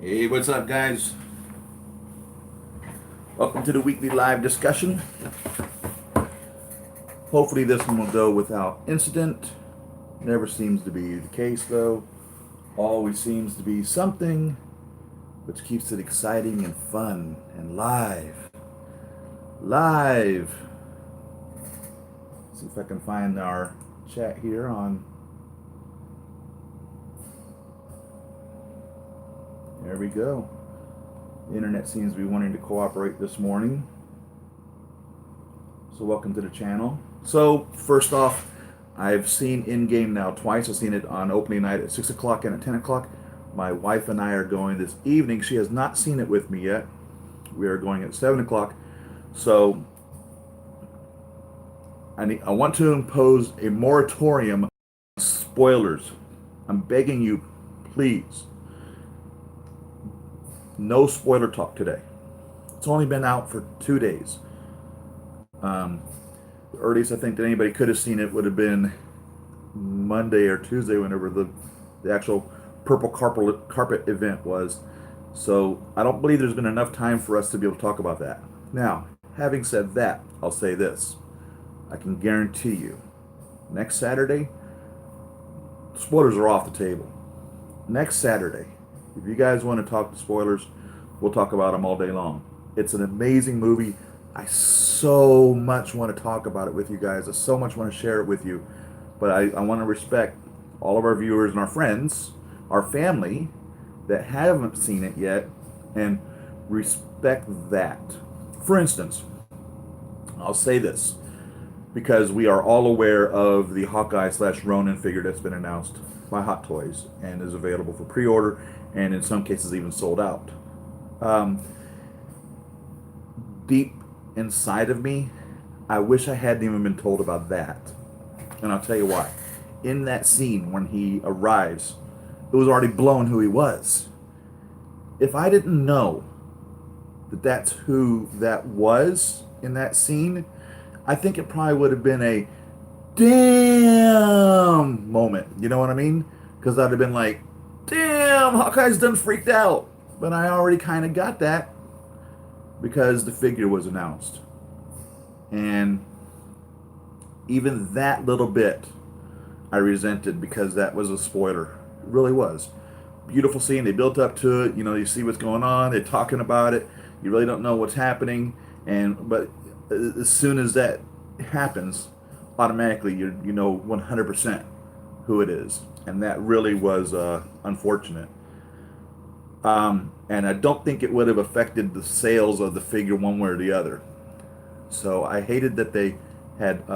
Hey, what's up, guys? Welcome to the weekly live discussion. Hopefully, this one will go without incident. Never seems to be the case, though. Always seems to be something which keeps it exciting and fun and live. Live. See if I can find our chat here on. There we go. The internet seems to be wanting to cooperate this morning. So welcome to the channel. So first off, I've seen Endgame now twice. I've seen it on opening night at 6 o'clock and at 10 o'clock. My wife and I are going this evening. She has not seen it with me yet. We are going at 7 o'clock. So I want to impose a moratorium on spoilers. I'm begging you, please. No spoiler talk today. It's only been out for 2 days. The earliest I think that anybody could have seen it would have been Monday or Tuesday, whenever the actual purple carpet event was. So I don't believe there's been enough time for us to be able to talk about that. Now, having said that, I'll say this. I can guarantee you, next Saturday, spoilers are off the table. Next Saturday, if you guys want to talk the spoilers, we'll talk about them all day long. It's an amazing movie. I so much want to talk about it with you guys. I so much want to share it with you. But I want to respect all of our viewers and our friends, our family that haven't seen it yet, and respect that. For instance, I'll say this because we are all aware of the Hawkeye/Ronin figure that's been announced by Hot Toys and is available for pre-order, and in some cases even sold out. Deep inside of me, I wish I hadn't even been told about that. And I'll tell you why. In that scene when he arrives, it was already blown who he was. If I didn't know that that's who that was in that scene, I think it probably would have been a damn moment. You know what I mean? Because I'd have been like, damn, Hawkeye's done freaked out. But I already kind of got that because the figure was announced. And even that little bit I resented because that was a spoiler. It really was. Beautiful scene. They built up to it. You know, you see what's going on. They're talking about it. You really don't know what's happening. But as soon as that happens, automatically you know 100% who it is. And that really was unfortunate. And I don't think it would have affected the sales of the figure one way or the other. So I hated that they had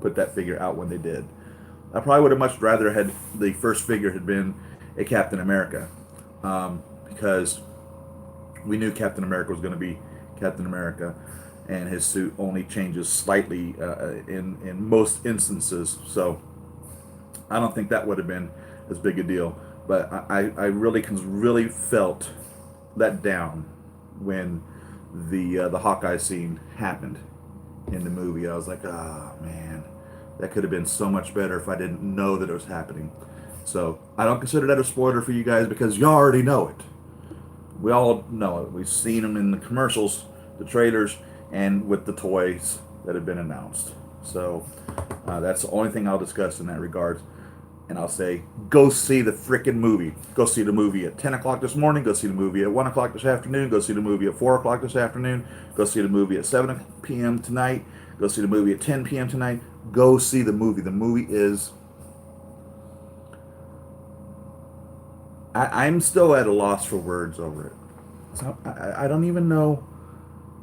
put that figure out when they did. I probably would have much rather had the first figure had been a Captain America, because we knew Captain America was going to be Captain America, and his suit only changes slightly in most instances. So I don't think that would have been as big a deal. But I really felt let down when the Hawkeye scene happened in the movie. I was like, oh man, that could have been so much better if I didn't know that it was happening. So I don't consider that a spoiler for you guys because you already know it. We all know it. We've seen them in the commercials, the trailers, and with the toys that have been announced. So that's the only thing I'll discuss in that regard. And I'll say, go see the freaking movie. Go see the movie at 10 o'clock this morning. Go see the movie at 1 o'clock this afternoon. Go see the movie at 4 o'clock this afternoon. Go see the movie at 7 p.m. tonight. Go see the movie at 10 p.m. tonight. Go see the movie. The movie is... I'm still at a loss for words over it. So I don't even know...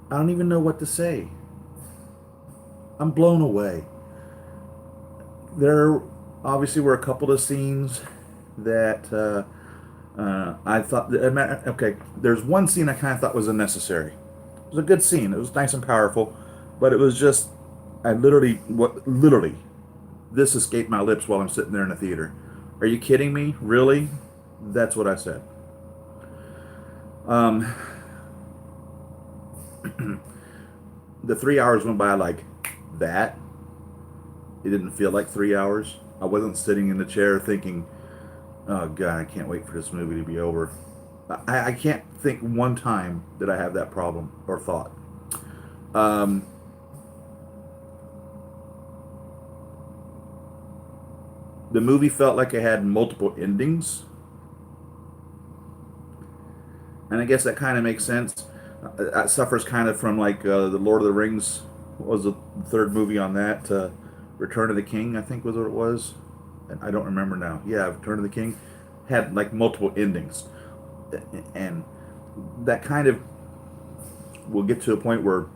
I don't even know what to say. I'm blown away. There obviously were a couple of scenes that I thought that, okay, there's one scene I kind of thought was unnecessary. It was a good scene. It was nice and powerful, but it was just, literally, this escaped my lips while I'm sitting there in the theater. Are you kidding me? Really? That's what I said. The 3 hours went by like that. It didn't feel like 3 hours. I wasn't sitting in the chair thinking, oh God, I can't wait for this movie to be over. I can't think one time that I have that problem or thought. Um, the movie felt like it had multiple endings, and I guess that kind of makes sense. That suffers kind of from like the Lord of the Rings. What was the third movie on that? Return of the King, I think was what it was. And I don't remember now. Yeah, Return of the King had like multiple endings, and that kind of will get to a point where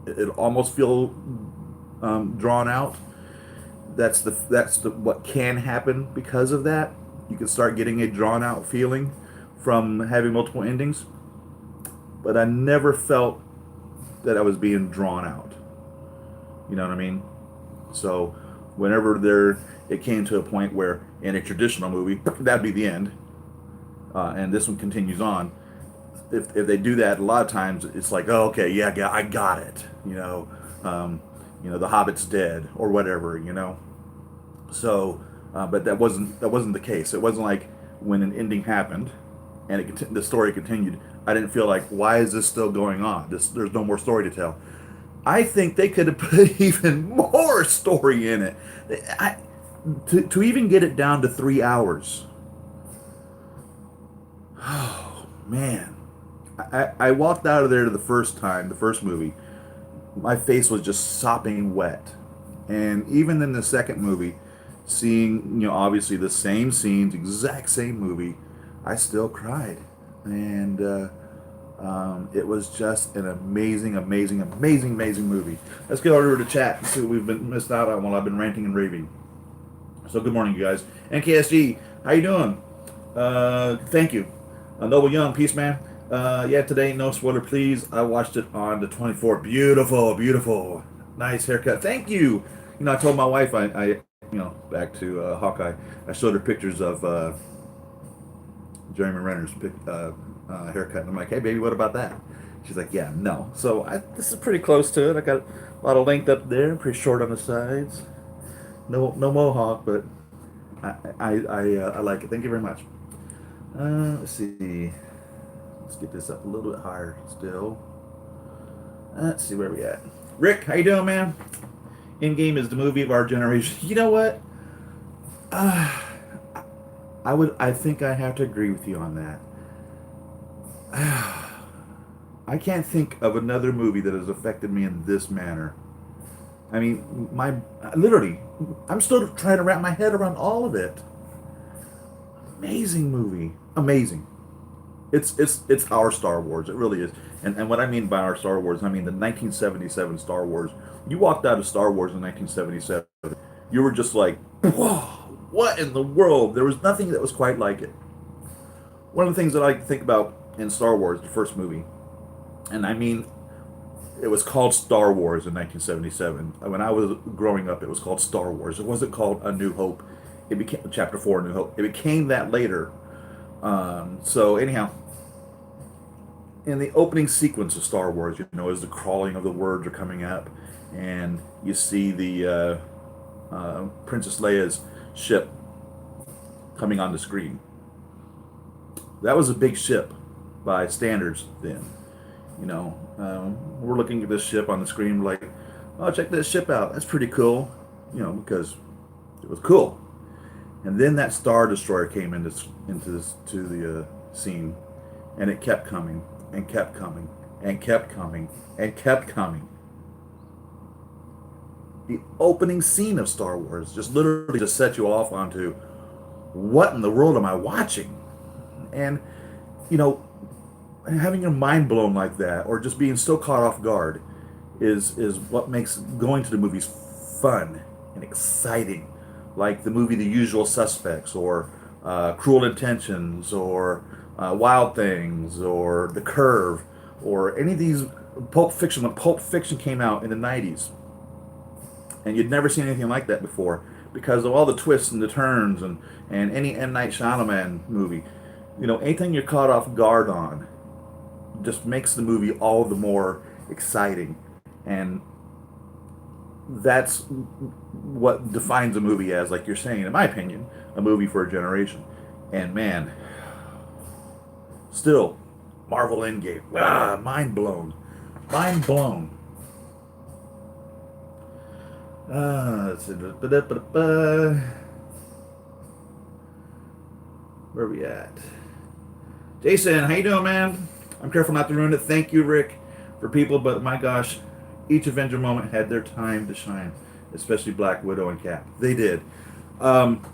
it almost feel drawn out. That's the what can happen because of that. You can start getting a drawn out feeling from having multiple endings, but I never felt that I was being drawn out. You know what I mean? So whenever it came to a point where in a traditional movie that'd be the end, and this one continues on. If they do that, a lot of times it's like, oh, okay, yeah, I got it. The Hobbit's dead or whatever. So, but that wasn't the case. It wasn't like when an ending happened and the story continued. I didn't feel like, why is this still going on? There's no more story to tell. I think they could have put even more story in it. I, to even get it down to 3 hours. Oh man, I walked out of there the first movie. My face was just sopping wet, and even in the second movie, seeing obviously the same scenes, exact same movie, I still cried, and it was just an amazing, amazing, amazing, amazing movie. Let's get over to chat and see what we've been missed out on while I've been ranting and raving. So good morning, you guys. NKSG, how you doing? Thank you. Noble Young, peace, man. Yeah, today, no spoiler, please. I watched it on the 24th. Beautiful, beautiful. Nice haircut. Thank you. I told my wife, back to Hawkeye, I showed her pictures of Jeremy Renner's haircut. And I'm like, hey, baby, what about that? She's like, yeah, no. So this is pretty close to it. I got a lot of length up there, pretty short on the sides. No mohawk, but I like it. Thank you very much. Let's see. Let's get this up a little bit higher still. Let's see where we at. Rick, how you doing, man? Endgame is the movie of our generation. You know what? I think I have to agree with you on that. I can't think of another movie that has affected me in this manner. I mean, literally, I'm still trying to wrap my head around all of it. Amazing movie. Amazing. It's our Star Wars. It really is. And what I mean by our Star Wars, I mean the 1977 Star Wars. You walked out of Star Wars in 1977, you were just like, whoa, what in the world? There was nothing that was quite like it. One of the things that I think about in Star Wars, the first movie, and I mean, it was called Star Wars in 1977. When I was growing up, it was called Star Wars. It wasn't called A New Hope. It became Chapter 4, A New Hope. It became that later. So anyhow, in the opening sequence of Star Wars, as the crawling of the words are coming up, and you see the Princess Leia's ship coming on the screen. That was a big ship by standards then. We're looking at this ship on the screen like, oh, check this ship out. That's pretty cool, because it was cool. And then that Star Destroyer came into the scene, and it kept coming and kept coming and kept coming and kept coming. The opening scene of Star Wars just literally just set you off onto, what in the world am I watching? And having your mind blown like that, or just being so caught off guard, is what makes going to the movies fun and exciting. Like the movie The Usual Suspects, or Cruel Intentions, or Wild Things, or The Curve, or any of these Pulp Fiction. When Pulp Fiction came out in the 90s, and you'd never seen anything like that before, because of all the twists and the turns, and any M. Night Shyamalan movie, anything you're caught off guard on just makes the movie all the more exciting. And that's what defines a movie as, like you're saying, in my opinion, a movie for a generation. And man, Still, Marvel Endgame. Ah, mind blown. Mind blown. Let's see. Where are we at? Jason, how you doing, man? I'm careful not to ruin it. Thank you, Rick, for people, but my gosh, each Avenger moment had their time to shine, especially Black Widow and Cap. They did. Um,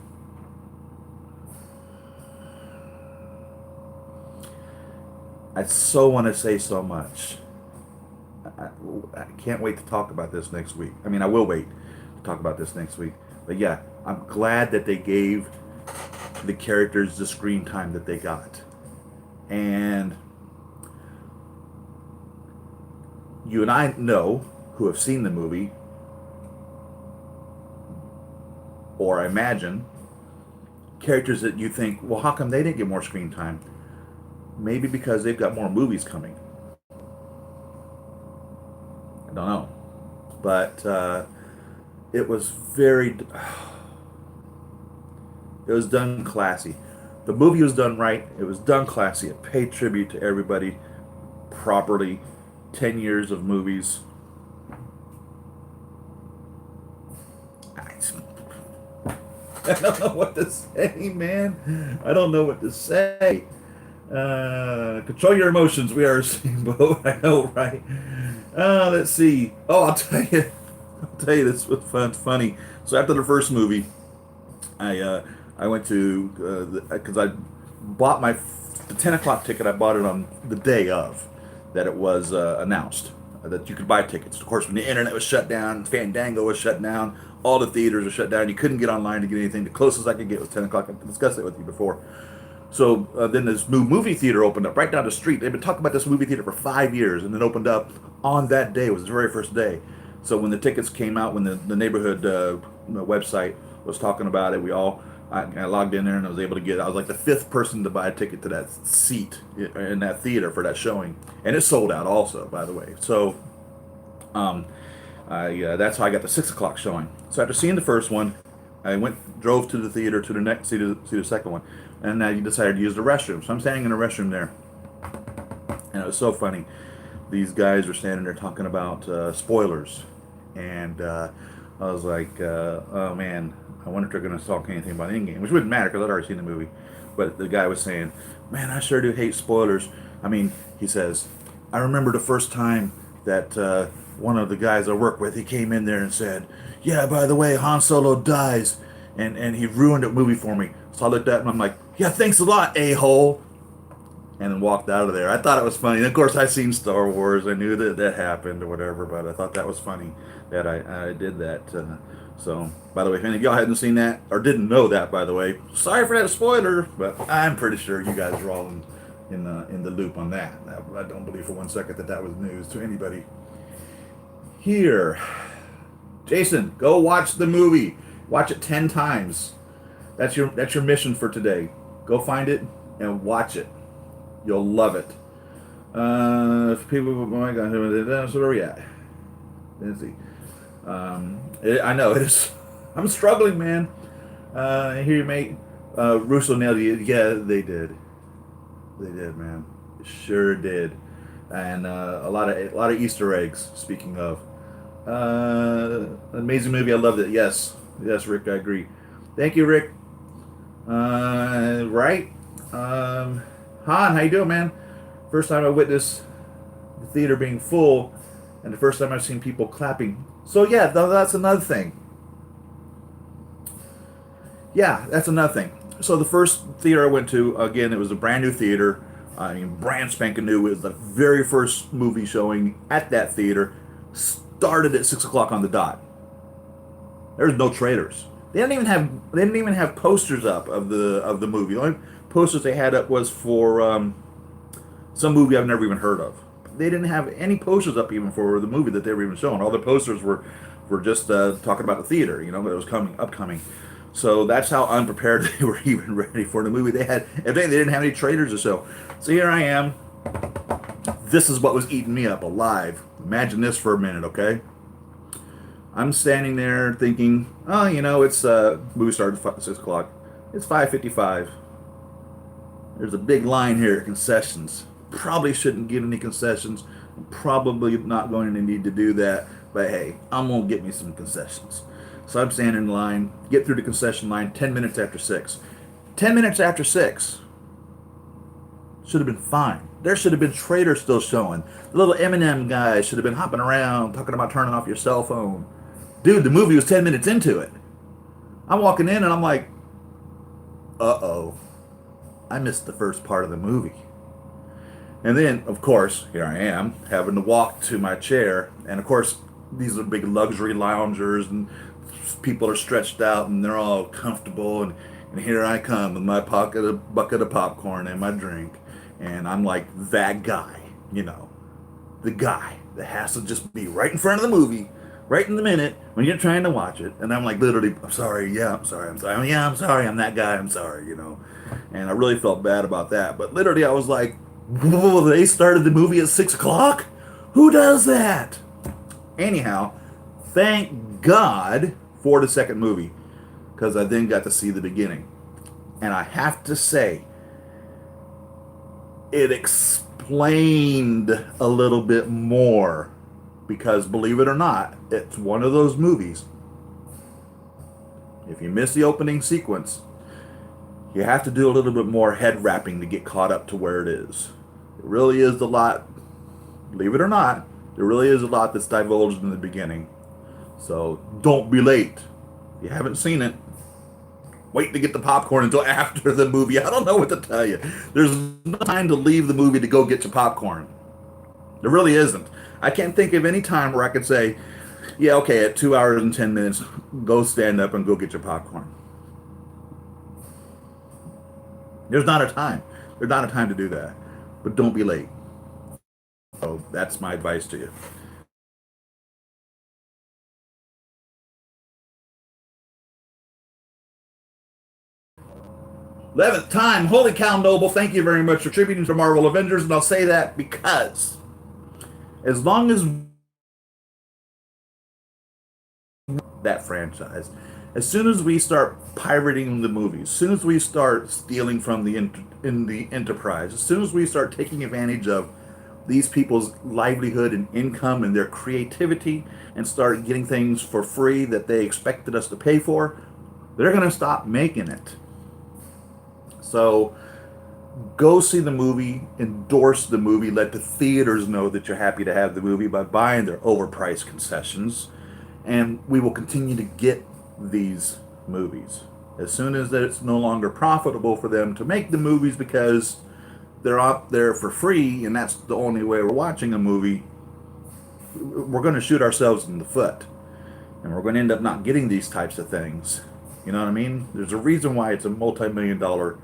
I so want to say so much. I, I can't wait to talk about this next week. I mean, I will wait to talk about this next week. But yeah, I'm glad that they gave the characters the screen time that they got. And you and I know, who have seen the movie, or I imagine, characters that you think, well, how come they didn't get more screen time? Maybe because they've got more movies coming. I don't know. But it was very... It was done classy. The movie was done right. It was done classy. It paid tribute to everybody properly. 10 years of movies. I don't know what to say, man. I don't know what to say. Control your emotions. We are the same boat. I know, right? Let's see. Oh, I'll tell you. This was funny. So after the first movie, I went to because I bought the 10 o'clock ticket. I bought it on the day of that it was announced that you could buy tickets. Of course, when the internet was shut down, Fandango was shut down, all the theaters were shut down. You couldn't get online to get anything. The closest I could get was 10 o'clock. I discussed it with you before. So then this new movie theater opened up right down the street. They've been talking about this movie theater for 5 years, and it opened up on that day. It was the very first day. So when the tickets came out, when the neighborhood website was talking about it, I logged in there and I was able to I was like the 5th person to buy a ticket to that seat in that theater for that showing. And it sold out also, by the way. So that's how I got the 6 o'clock showing. So after seeing the first one, I drove to the theater to the next, see the second one. And I decided to use the restroom. So I'm standing in the restroom there. And it was so funny. These guys were standing there talking about spoilers. And I was like, oh man, I wonder if they're going to talk anything about Endgame, which wouldn't matter because I'd already seen the movie. But the guy was saying, man, I sure do hate spoilers. I mean, he says, I remember the first time that one of the guys I work with, he came in there and said, yeah, by the way, Han Solo dies. And he ruined the movie for me. So I looked at him and I'm like, yeah, thanks a lot, a-hole. And then walked out of there. I thought it was funny. And of course, I've seen Star Wars. I knew that happened or whatever, but I thought that was funny that I did that. So, by the way, if any of y'all hadn't seen that or didn't know that, by the way, sorry for that spoiler, but I'm pretty sure you guys are all in the loop on that. I don't believe for 1 second that was news to anybody here. Jason, go watch the movie. Watch it 10 times. That's your mission for today. Go find it and watch it. You'll love it. If people, oh my God, so where are we at? Let's see. I know it is. I'm struggling, man. Here, mate. Russo nailed it. Yeah, they did. They did, man. Sure did. And a lot of Easter eggs. Speaking of, amazing movie. I loved it. Yes, Rick. I agree. Thank you, Rick. Right. Han, how you doing, man? First time I witnessed the theater being full, and the first time I've seen people clapping. So yeah, that's another thing. Yeah, that's another thing. So the first theater I went to, again, it was a brand new theater. I mean, brand spanking new. It was the very first movie showing at that theater. Started at 6 o'clock on the dot. There's no trailers. They didn't even have posters up of the movie. The only posters they had up was for some movie I've never even heard of. They didn't have any posters up even for the movie that they were even showing. All the posters were just talking about the theater, that it was upcoming. So that's how unprepared they were even ready for the movie. They didn't have any trailers to show. So here I am. This is what was eating me up alive. Imagine this for a minute, okay? I'm standing there thinking, oh, it's movie started at 6 o'clock. It's 5:55. There's a big line here at concessions. Probably shouldn't get any concessions. I'm probably not going to need to do that. But hey, I'm going to get me some concessions. So I'm standing in line, get through the concession line 10 minutes after 6. 10 minutes after 6 should have been fine. There should have been traders still showing. The little M&M guys should have been hopping around talking about turning off your cell phone. Dude, the movie was 10 minutes into it. I'm walking in and I'm like, uh-oh, I missed the first part of the movie. And then, of course, here I am, having to walk to my chair. And of course, these are big luxury loungers and people are stretched out and they're all comfortable. And here I come with my bucket of popcorn and my drink. And I'm like that guy, you know, the guy that has to just be right in front of the movie, right in the minute when you're trying to watch it. And I'm like, literally, I'm sorry, yeah, I'm sorry, I'm sorry, yeah, I'm sorry, I'm that guy, I'm sorry, you know. And I really felt bad about that. But literally, I was like, whoa, they started the movie at 6 o'clock? Who does that? Anyhow, thank God for the second movie, because I then got to see the beginning. And I have to say, it explained a little bit more, because believe it or not, it's one of those movies. If you miss the opening sequence, you have to do a little bit more head wrapping to get caught up to where it is. It really is a lot, believe it or not, there really is a lot that's divulged in the beginning. So don't be late. If you haven't seen it, wait to get the popcorn until after the movie. I don't know what to tell you. There's no time to leave the movie to go get your popcorn. There really isn't. I can't think of any time where I could say, yeah, okay, at 2 hours and 10 minutes, go stand up and go get your popcorn. There's not a time. There's not a time to do that. But don't be late. So that's my advice to you. 11th time. Holy cow, Noble. Thank you very much for contributing to Marvel Avengers. And I'll say that because as long as that franchise, as soon as we start pirating the movies, as soon as we start stealing from the enterprise, as soon as we start taking advantage of these people's livelihood and income and their creativity and start getting things for free that they expected us to pay for, they're going to stop making it. So go see the movie, endorse the movie, let the theaters know that you're happy to have the movie by buying their overpriced concessions, and we will continue to get these movies. As soon as it's no longer profitable for them to make the movies because they're out there for free and that's the only way we're watching a movie, we're going to shoot ourselves in the foot. And we're going to end up not getting these types of things. You know what I mean? There's a reason why it's a multi-million-dollar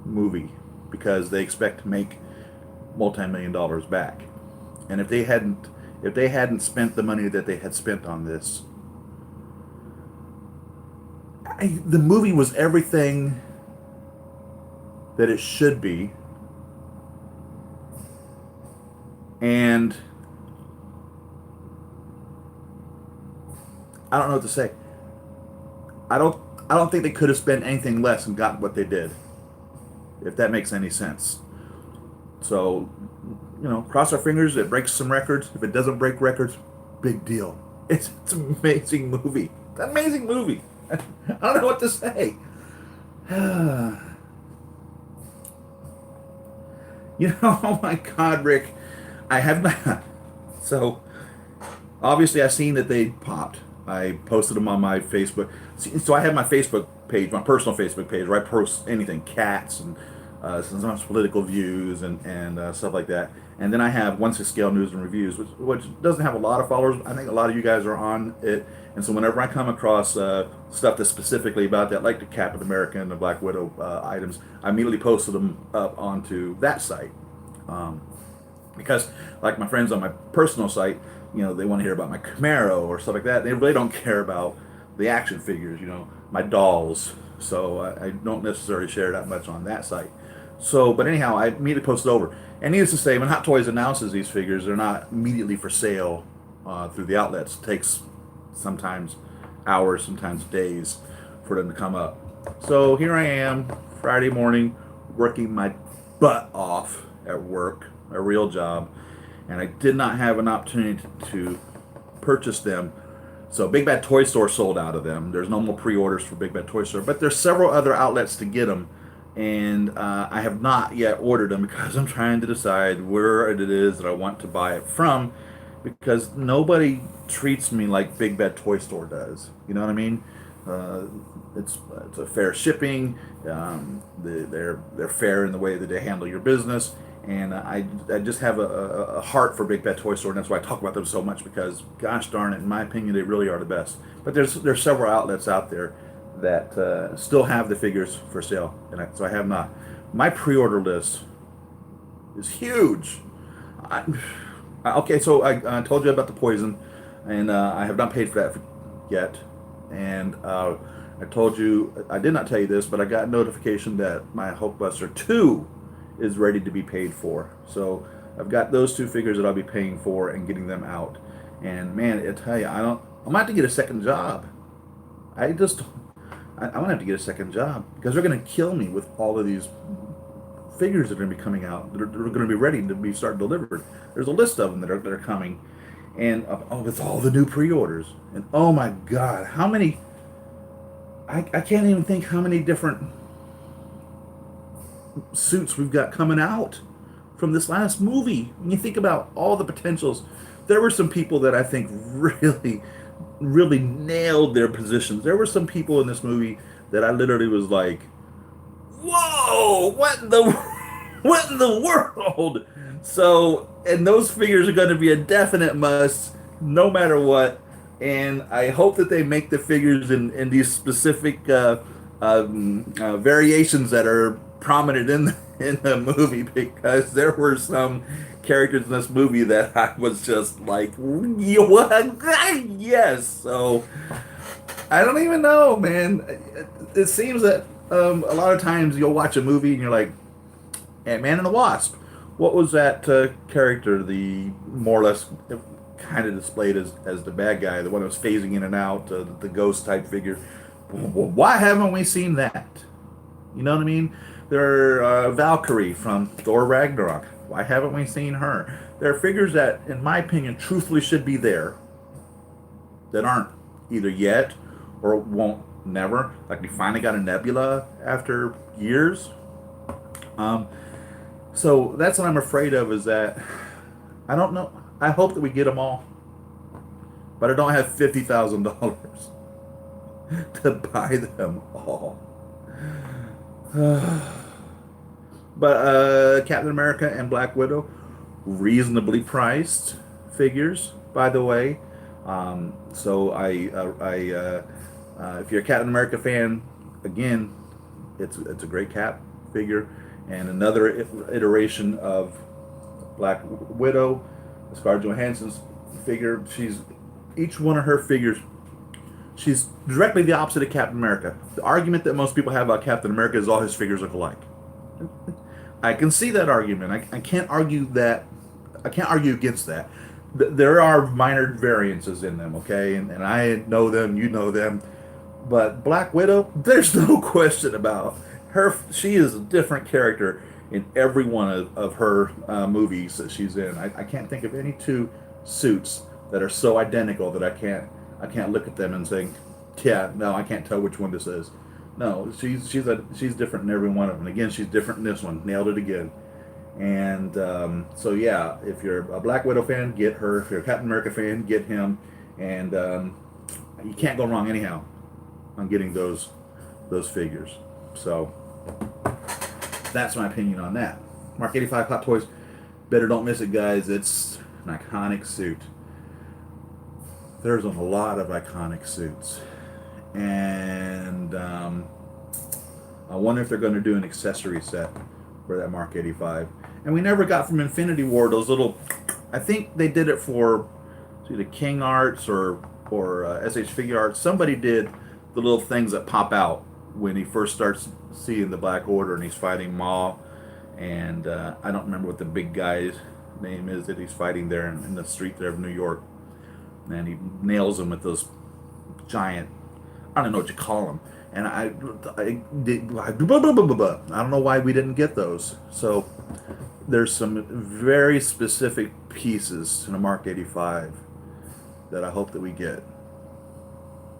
movie, because they expect to make multi-million-dollars back. And if they hadn't spent the money that they had spent on this, the movie was everything that it should be, and I don't know what to say. I don't think they could have spent anything less and gotten what they did, if that makes any sense. So, cross our fingers. It breaks some records. If it doesn't break records, big deal. It's an amazing movie. It's an amazing movie. I don't know what to say. Oh my God, Rick. I have not. So, obviously, I've seen that they popped. I posted them on my Facebook. So I have my Facebook page, my personal Facebook page, where I post anything, cats and sometimes political views and stuff like that. And then I have 1/6 Scale News and Reviews, which doesn't have a lot of followers. I think a lot of you guys are on it. And so whenever I come across stuff that's specifically about that, like the Captain America and the Black Widow items, I immediately posted them up onto that site. Because, like my friends on my personal site, they want to hear about my Camaro or stuff like that. They really don't care about the action figures, my dolls. So I don't necessarily share that much on that site. So, but anyhow, I immediately posted over. And needless to say, when Hot Toys announces these figures, they're not immediately for sale through the outlets. It takes sometimes hours, sometimes days for them to come up. So here I am, Friday morning, working my butt off at work, a real job, and I did not have an opportunity to purchase them. So Big Bad Toy Store sold out of them. There's no more pre-orders for Big Bad Toy Store, but there's several other outlets to get them, and I have not yet ordered them because I'm trying to decide where it is that I want to buy it from, because nobody treats me like Big Bad Toy Store does. You know what I mean? Uh, it's a fair shipping. They're fair in the way that they handle your business, and I just have a heart for Big Bad Toy Store, and that's why I talk about them so much, because gosh darn it, in my opinion, they really are the best. But there's several outlets out there that still have the figures for sale, and so I have not. My pre-order list is huge. I, okay, so I told you about the poison, and I have not paid for that yet. And I told you, I did not tell you this, but I got notification that my Hulkbuster 2 is ready to be paid for. So I've got those two figures that I'll be paying for and getting them out. And man, I tell you, I'm gonna have to get a second job. I just, I'm gonna have to get a second job because they're gonna kill me with all of these figures that are gonna be coming out. They're gonna be ready to be start delivered. There's a list of them that are coming, and with all the new pre-orders. And oh my God, how many? I can't even think how many different suits we've got coming out from this last movie. When you think about all the potentials, there were some people that I think really, really nailed their positions. There were some people in this movie that I literally was like, "Whoa, what in the, what in the world?" So, and those figures are going to be a definite must, no matter what. And I hope that they make the figures in these specific variations that are prominent in the movie, because there were some characters in this movie that I was just like, what? Yes. So I don't even know, man. It seems that a lot of times you'll watch a movie and you're like, Ant-Man and the Wasp. What was that character? The more or less kind of displayed as the bad guy, the one that was phasing in and out, the ghost type figure. Why haven't we seen that? You know what I mean? There Valkyrie from Thor Ragnarok. Why haven't we seen her? There are figures that, in my opinion, truthfully should be there that aren't either yet or won't never. Like we finally got a Nebula after years. So that's what I'm afraid of, is that I don't know. I hope that we get them all, but I don't have $50,000 to buy them all. But Captain America and Black Widow, reasonably priced figures, by the way. So if you're a Captain America fan, again, it's a great Cap figure, and another iteration of Black Widow, Scarlett Johansson's figure. Each one of her figures, she's directly the opposite of Captain America. The argument that most people have about Captain America is all his figures look alike. I can see that argument. I can't argue that. I can't argue against that. There are minor variances in them, okay? And I know them, you know them. But Black Widow, there's no question about her. She is a different character in every one of her movies that she's in. I can't think of any two suits that are so identical that I can't look at them and think, yeah, no, I can't tell which one this is. No, she's different in every one of them. And again, she's different in this one. Nailed it again. And so yeah, if you're a Black Widow fan, get her. If you're a Captain America fan, get him. And you can't go wrong anyhow on getting those figures. So that's my opinion on that. Mark 85 Hot Toys. Better don't miss it, guys. It's an iconic suit. There's a lot of iconic suits. And I wonder if they're going to do an accessory set for that Mark 85. And we never got from Infinity War those little... I think they did it for either King Arts or SH Figure Arts. Somebody did the little things that pop out when he first starts seeing the Black Order and he's fighting Maw, and I don't remember what the big guy's name is that he's fighting there in the street there of New York, and he nails him with those giant, I don't know what you call them, And I don't know why we didn't get those. So there's some very specific pieces in a Mark 85 that I hope that we get.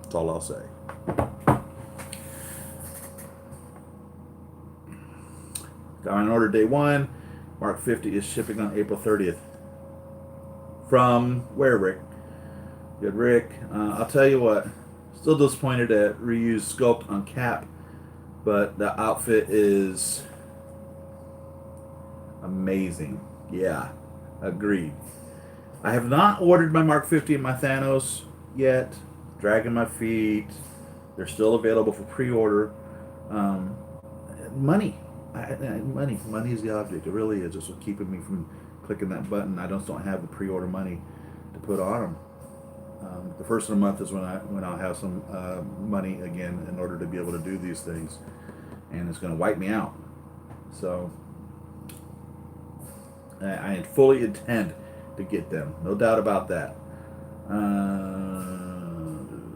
That's all I'll say. Got on order day one. Mark 50 is shipping on April 30th. From where, Rick? Good, Rick. I'll tell you what. Still disappointed at reused sculpt on Cap, but the outfit is amazing. Yeah, agreed. I have not ordered my Mark 50 and my Thanos yet. Dragging my feet. They're still available for pre-order. Money. Money is the object. It really is. It's what's keeping me from clicking that button. I just don't have the pre-order money to put on them. The first of the month is when I'll have some money again in order to be able to do these things, and it's going to wipe me out. So I fully intend to get them, no doubt about that.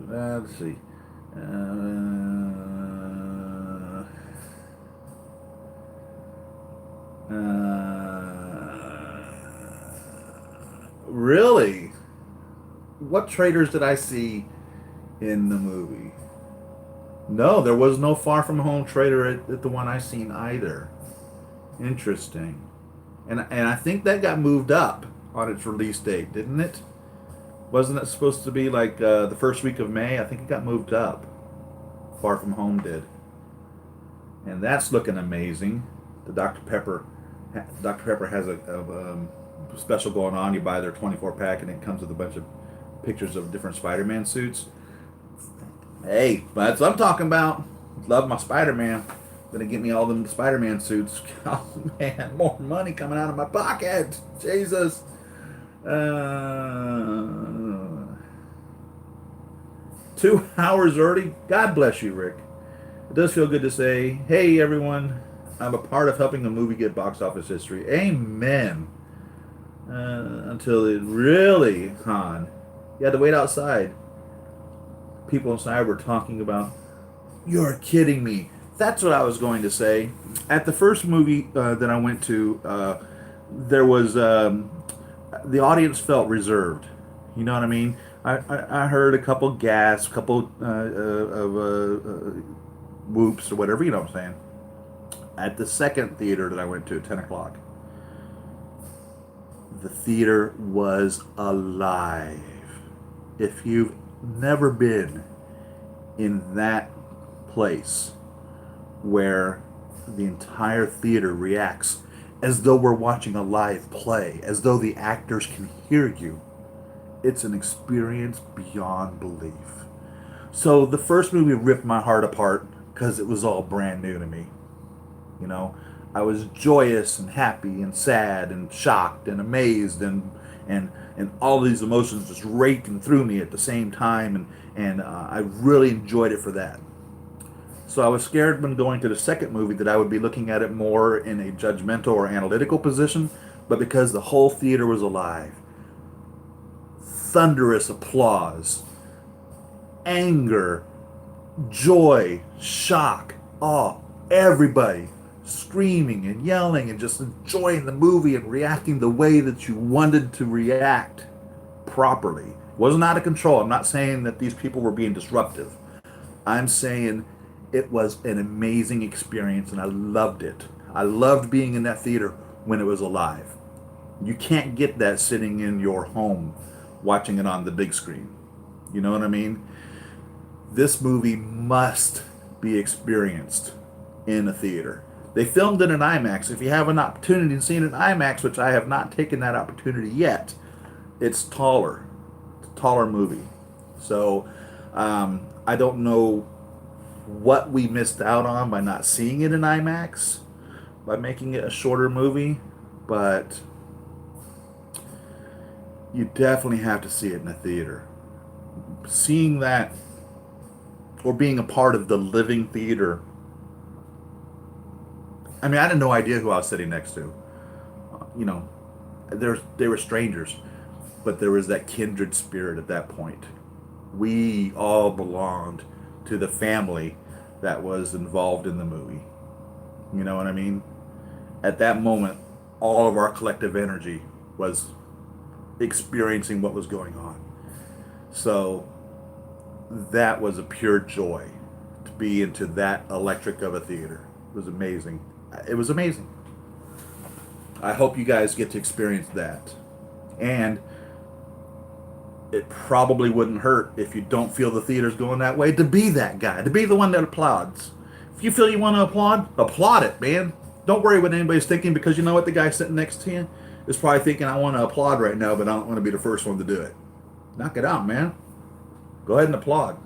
Let's see. Really? What traitors did I see in the movie? No, there was no Far From Home traitor at the one I seen either. Interesting. And I think that got moved up on its release date, didn't it? Wasn't it supposed to be like the first week of May? I think it got moved up. Far From Home did. And that's looking amazing. The Dr. Pepper has a special going on. You buy their 24-pack and it comes with a bunch of pictures of different Spider-Man suits. Hey, that's what I'm talking about. Love my Spider-Man. Gonna get me all them Spider-Man suits. Oh man, more money coming out of my pocket. Jesus. 2 hours already. God bless you, Rick. It does feel good to say, hey everyone, I'm a part of helping a movie get box office history. Amen. Until it really, Han. You had to wait outside. People inside were talking about, you're kidding me. That's what I was going to say. At the first movie that I went to, there was, the audience felt reserved. You know what I mean? I heard a couple gasps, a couple whoops or whatever, you know what I'm saying. At the second theater that I went to at 10 o'clock, the theater was alive. If you've never been in that place where the entire theater reacts as though we're watching a live play, as though the actors can hear you, it's an experience beyond belief. So the first movie ripped my heart apart because it was all brand new to me. You know, I was joyous and happy and sad and shocked and amazed and all these emotions just raking through me at the same time, and I really enjoyed it for that. So I was scared when going to the second movie that I would be looking at it more in a judgmental or analytical position, but because the whole theater was alive, thunderous applause, anger, joy, shock, awe, everybody screaming and yelling and just enjoying the movie and reacting the way that you wanted to react properly. It wasn't out of control. I'm not saying that these people were being disruptive. I'm saying it was an amazing experience and I loved it. I loved being in that theater when it was alive. You can't get that sitting in your home watching it on the big screen. You know what I mean? This movie must be experienced in a theater. They filmed it in IMAX. If you have an opportunity to see it in IMAX, which I have not taken that opportunity yet, it's taller. It's a taller movie. So I don't know what we missed out on by not seeing it in IMAX, by making it a shorter movie, but you definitely have to see it in a theater. Seeing that, or being a part of the living theater. I mean, I had no idea who I was sitting next to. You know, they were strangers, but there was that kindred spirit at that point. We all belonged to the family that was involved in the movie. You know what I mean? At that moment, all of our collective energy was experiencing what was going on. So that was a pure joy to be into that electric of a theater. It was amazing. It was amazing. I hope you guys get to experience that. And it probably wouldn't hurt if you don't feel the theater's going that way to be that guy, to be the one that applauds. If you feel you want to applaud it, man. Don't worry what anybody's thinking, because you know what? The guy sitting next to you is probably thinking, I want to applaud right now, but I don't want to be the first one to do it. Knock it out, man. Go ahead and applaud.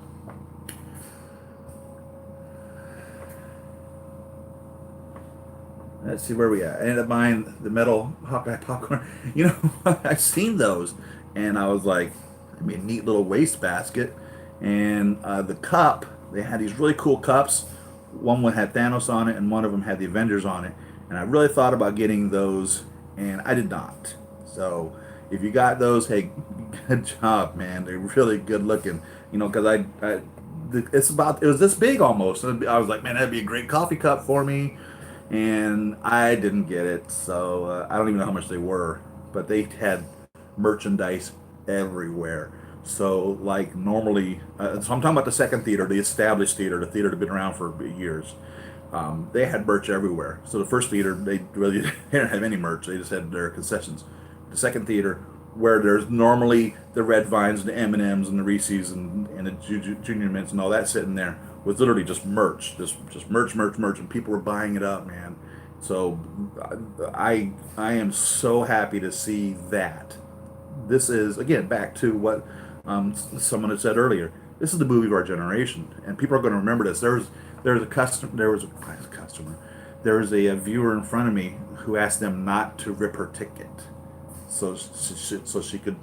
Let's see where we at. I ended up buying the metal Hawkeye popcorn. You know, I've seen those, and I was like, I mean, neat little wastebasket. And the cup, they had these really cool cups. One had Thanos on it, and one of them had the Avengers on it. And I really thought about getting those, and I did not. So if you got those, hey, good job, man. They're really good looking. You know, because it was this big almost. I was like, man, that'd be a great coffee cup for me. And I didn't get it, so I don't even know how much they were. But they had merchandise everywhere. So, like, normally, so I'm talking about the second theater, the established theater, the theater that had been around for years. They had merch everywhere. So the first theater, they really they didn't have any merch. They just had their concessions. The second theater, where there's normally the Red Vines, the M&Ms, and the Reese's, and the Junior Mints, and all that sitting there, was literally just merch, just merch, and people were buying it up, man. So I am so happy to see that. This is, again, back to what someone had said earlier. This is the movie of our generation, and people are going to remember this. There was a viewer in front of me who asked them not to rip her ticket, so she could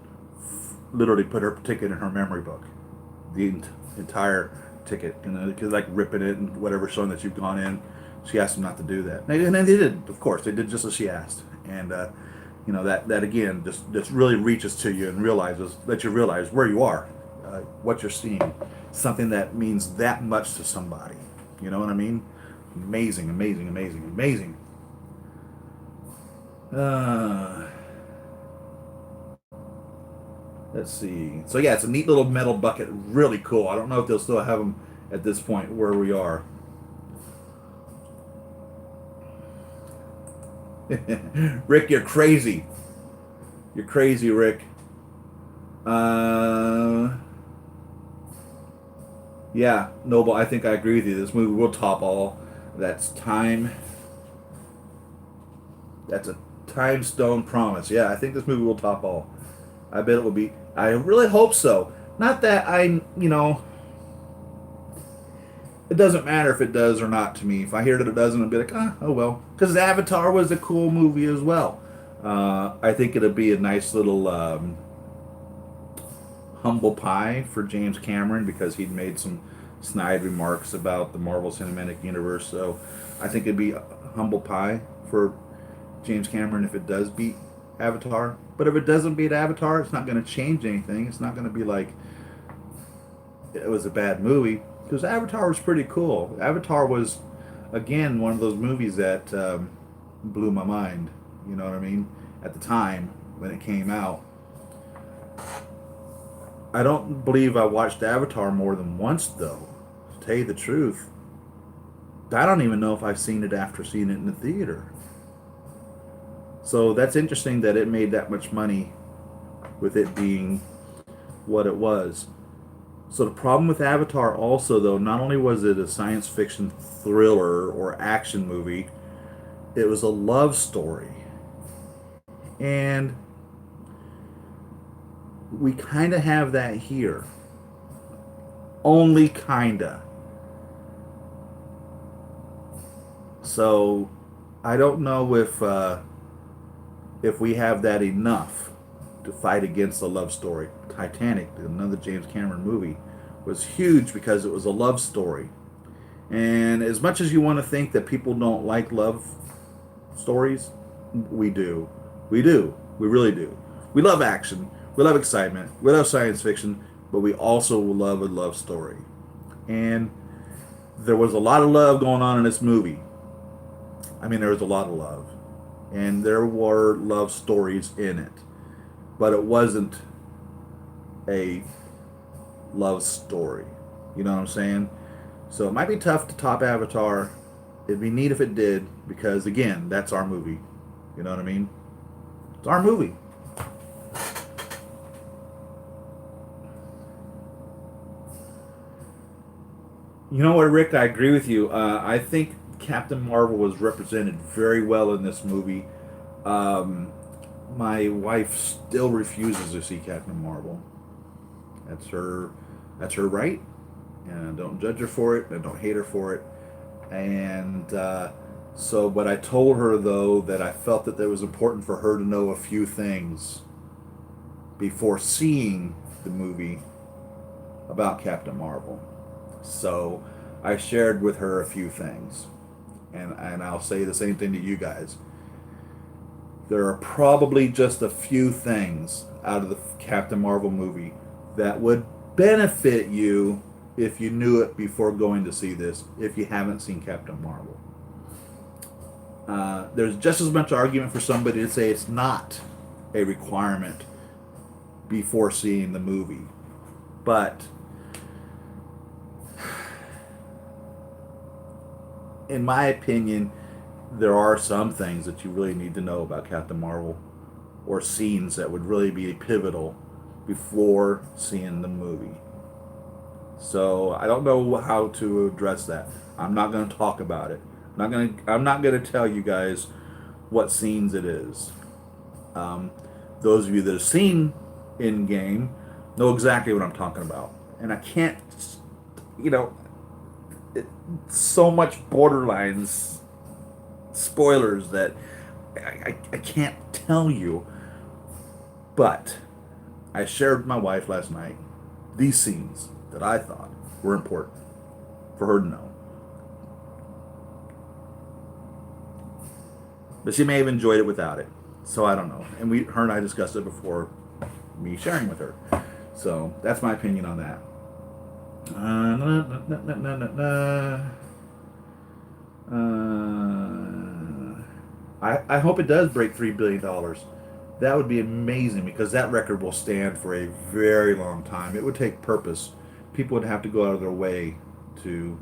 literally put her ticket in her memory book, the entire ticket, because like ripping it and whatever, showing that you've gone in. She asked them not to do that, and they did. Of course, they did just as she asked, and you know, that again just really reaches to you and lets you realize where you are, what you're seeing, something that means that much to somebody. You know what I mean? Amazing, amazing, amazing, amazing. Let's see. So yeah, it's a neat little metal bucket. Really cool. I don't know if they'll still have them at this point where we are. Rick, you're crazy. You're crazy, Rick. Yeah, Noble, I think I agree with you. This movie will top all. That's time. That's a time stone promise. Yeah, I think this movie will top all. I bet it will be. I really hope so. Not that it doesn't matter if it does or not to me. If I hear that it doesn't, I'll be like, oh well. Because Avatar was a cool movie as well. I think it'll be a nice little humble pie for James Cameron, because he'd made some snide remarks about the Marvel Cinematic Universe. So I think it'd be a humble pie for James Cameron if it does beat Avatar. But if it doesn't beat Avatar, it's not going to change anything. It's not going to be like it was a bad movie, because Avatar was pretty cool. Avatar was, again, one of those movies that blew my mind. You know what I mean? At the time when it came out. I don't believe I watched Avatar more than once, though. To tell you the truth, I don't even know if I've seen it after seeing it in the theater. So that's interesting that it made that much money with it being what it was. So the problem with Avatar also, though, not only was it a science fiction thriller or action movie, it was a love story. And we kind of have that here. Only kinda. So I don't know if we have that enough to fight against a love story. Titanic, another James Cameron movie, was huge because it was a love story. And as much as you want to think that people don't like love stories, we do. We do. We really do. We love action. We love excitement. We love science fiction. But we also love a love story. And there was a lot of love going on in this movie. I mean, there was a lot of love. And there were love stories in it. But it wasn't a love story. You know what I'm saying? So it might be tough to top Avatar. It'd be neat if it did, because again, that's our movie. You know what I mean? It's our movie. You know what, Rick? I agree with you. I think Captain Marvel was represented very well in this movie. Um, my wife still refuses to see Captain Marvel. That's her. That's her right. And don't judge her for it, and don't hate her for it. And but I told her though that I felt that it was important for her to know a few things before seeing the movie about Captain Marvel. So I shared with her a few things, and I'll say the same thing to you guys. There are probably just a few things out of the Captain Marvel movie that would benefit you if you knew it before going to see this, if you haven't seen Captain Marvel. There's just as much argument for somebody to say it's not a requirement before seeing the movie. But in my opinion, there are some things that you really need to know about Captain Marvel, or scenes that would really be pivotal before seeing the movie. So I don't know how to address that. I'm not going to talk about it. I'm not going to tell you guys what scenes it is. Those of you that have seen Endgame know exactly what I'm talking about, and I can't, you know, so much borderlines spoilers that I can't tell you. But I shared with my wife last night these scenes that I thought were important for her to know. But she may have enjoyed it without it. So I don't know. And her and I discussed it before me sharing with her. So that's my opinion on that. I hope it does break $3 billion. That would be amazing, because that record will stand for a very long time. It would take purpose. People would have to go out of their way to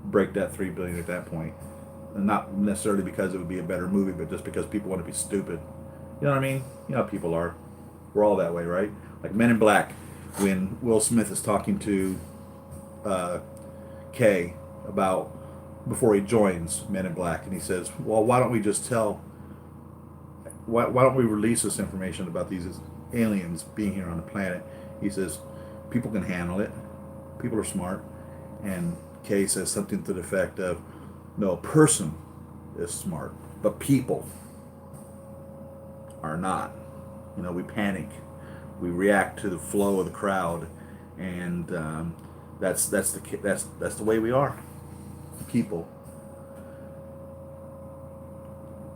break that $3 billion at that point. And not necessarily because it would be a better movie, but just because people want to be stupid. You know what I mean? You know how people are. We're all that way, right? Like Men in Black, when Will Smith is talking to Kay about before he joins Men in Black, and he says, "Well, why don't we just tell? Why don't we release this information about these aliens being here on the planet?" He says, "People can handle it. People are smart." And Kay says something to the effect of, "No, a person is smart, but people are not. You know, we panic, we react to the flow of the crowd, and that's the way we are, people."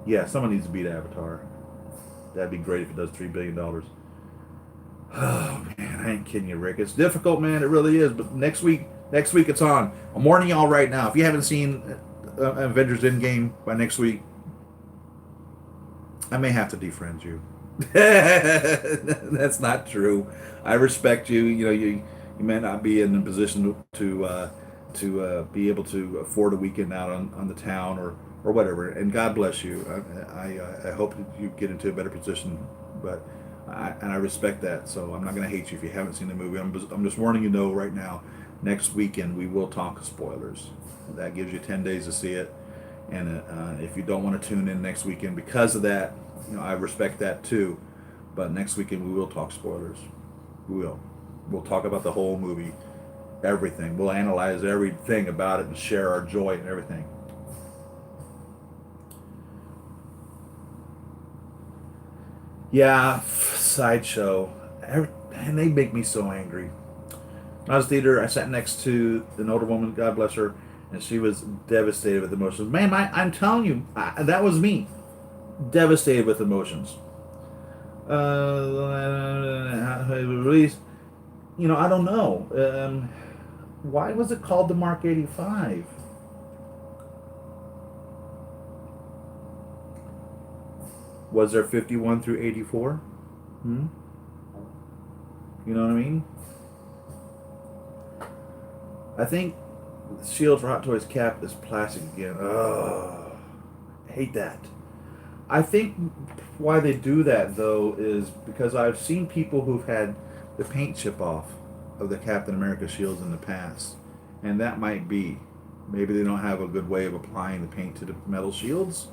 Yeah, someone needs to beat Avatar. That'd be great if it does $3 billion. Oh man, I ain't kidding you, Rick. It's difficult, man. It really is. But next week it's on. I'm warning y'all right now. If you haven't seen Avengers Endgame by next week, I may have to defriend you. That's not true. I respect you. You know, you may not be in a position to be able to afford a weekend out on the town or whatever. And God bless you. I hope that you get into a better position. But I respect that. So I'm not going to hate you if you haven't seen the movie. I'm just warning you though right now. Next weekend we will talk spoilers. That gives you 10 days to see it. And if you don't want to tune in next weekend because of that, you know, I respect that too. But next weekend we will talk spoilers. We will. We'll talk about the whole movie, everything. We'll analyze everything about it and share our joy and everything. Yeah, Sideshow. And they make me so angry. When I was theater, I sat next to an older woman, God bless her, and she was devastated with emotions. Man, I'm telling you, that was me. Devastated with emotions. Release, you know, I don't know. Why was it called the Mark 85? Was there 51 through 84? Hmm? You know what I mean? I think the shield for Hot Toys cap is plastic again. Ugh. I hate that. I think why they do that though is because I've seen people who've had the paint chip off of the Captain America shields in the past, and that might be. Maybe they don't have a good way of applying the paint to the metal shields.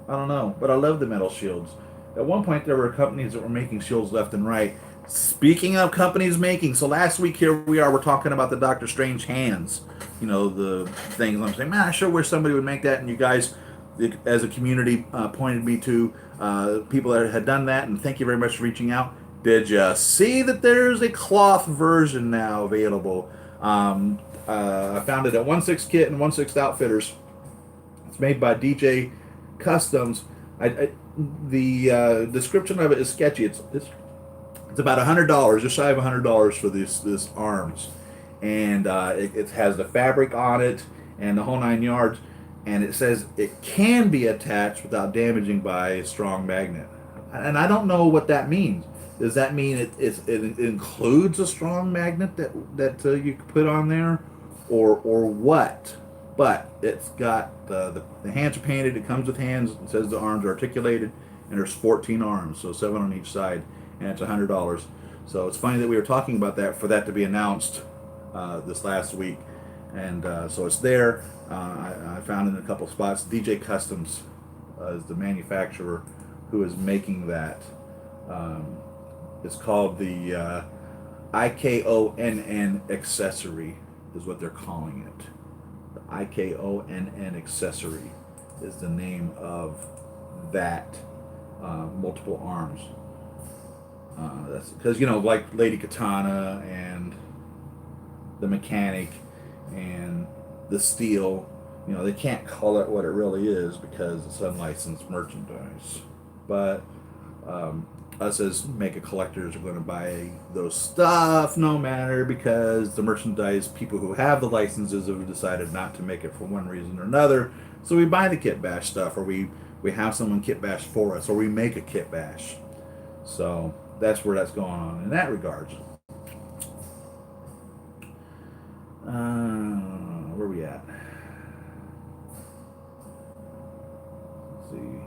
I don't know, but I love the metal shields. At one point, there were companies that were making shields left and right. Speaking of companies making, so last week here we are, we're talking about the Doctor Strange hands. You know, the things. I'm saying, man, I sure wish somebody would make that, and you guys as a community pointed me to people that had done that, and thank you very much for reaching out. Did you see that there's a cloth version now available? I found it at 1/6 Kit and 1/6 Outfitters. It's made by DJ Customs. The description of it is sketchy. It's about $100, just shy of $100 for this arms, and it has the fabric on it and the whole 9 yards. And it says it can be attached without damaging by a strong magnet. And I don't know what that means. Does that mean it includes a strong magnet that you can put on there, or what? But it's got the hands are painted. It comes with hands. It says the arms are articulated, and there's 14 arms, so 7 on each side, and it's $100. So it's funny that we were talking about that for that to be announced this last week, and so it's there. I found it in a couple spots. DJ Customs is the manufacturer who is making that. It's called the IKONN accessory, is what they're calling it. The IKONN accessory is the name of that multiple arms. That's because, like Lady Katana and the Mechanic and the Steel, they can't call it what it really is because it's unlicensed merchandise. But us as mega collectors are going to buy those stuff no matter, because the merchandise people who have the licenses have decided not to make it for one reason or another. So we buy the kit bash stuff, or we have someone kit bash for us, or we make a kit bash. So that's where that's going on in that regards. Where are we at? Let's see.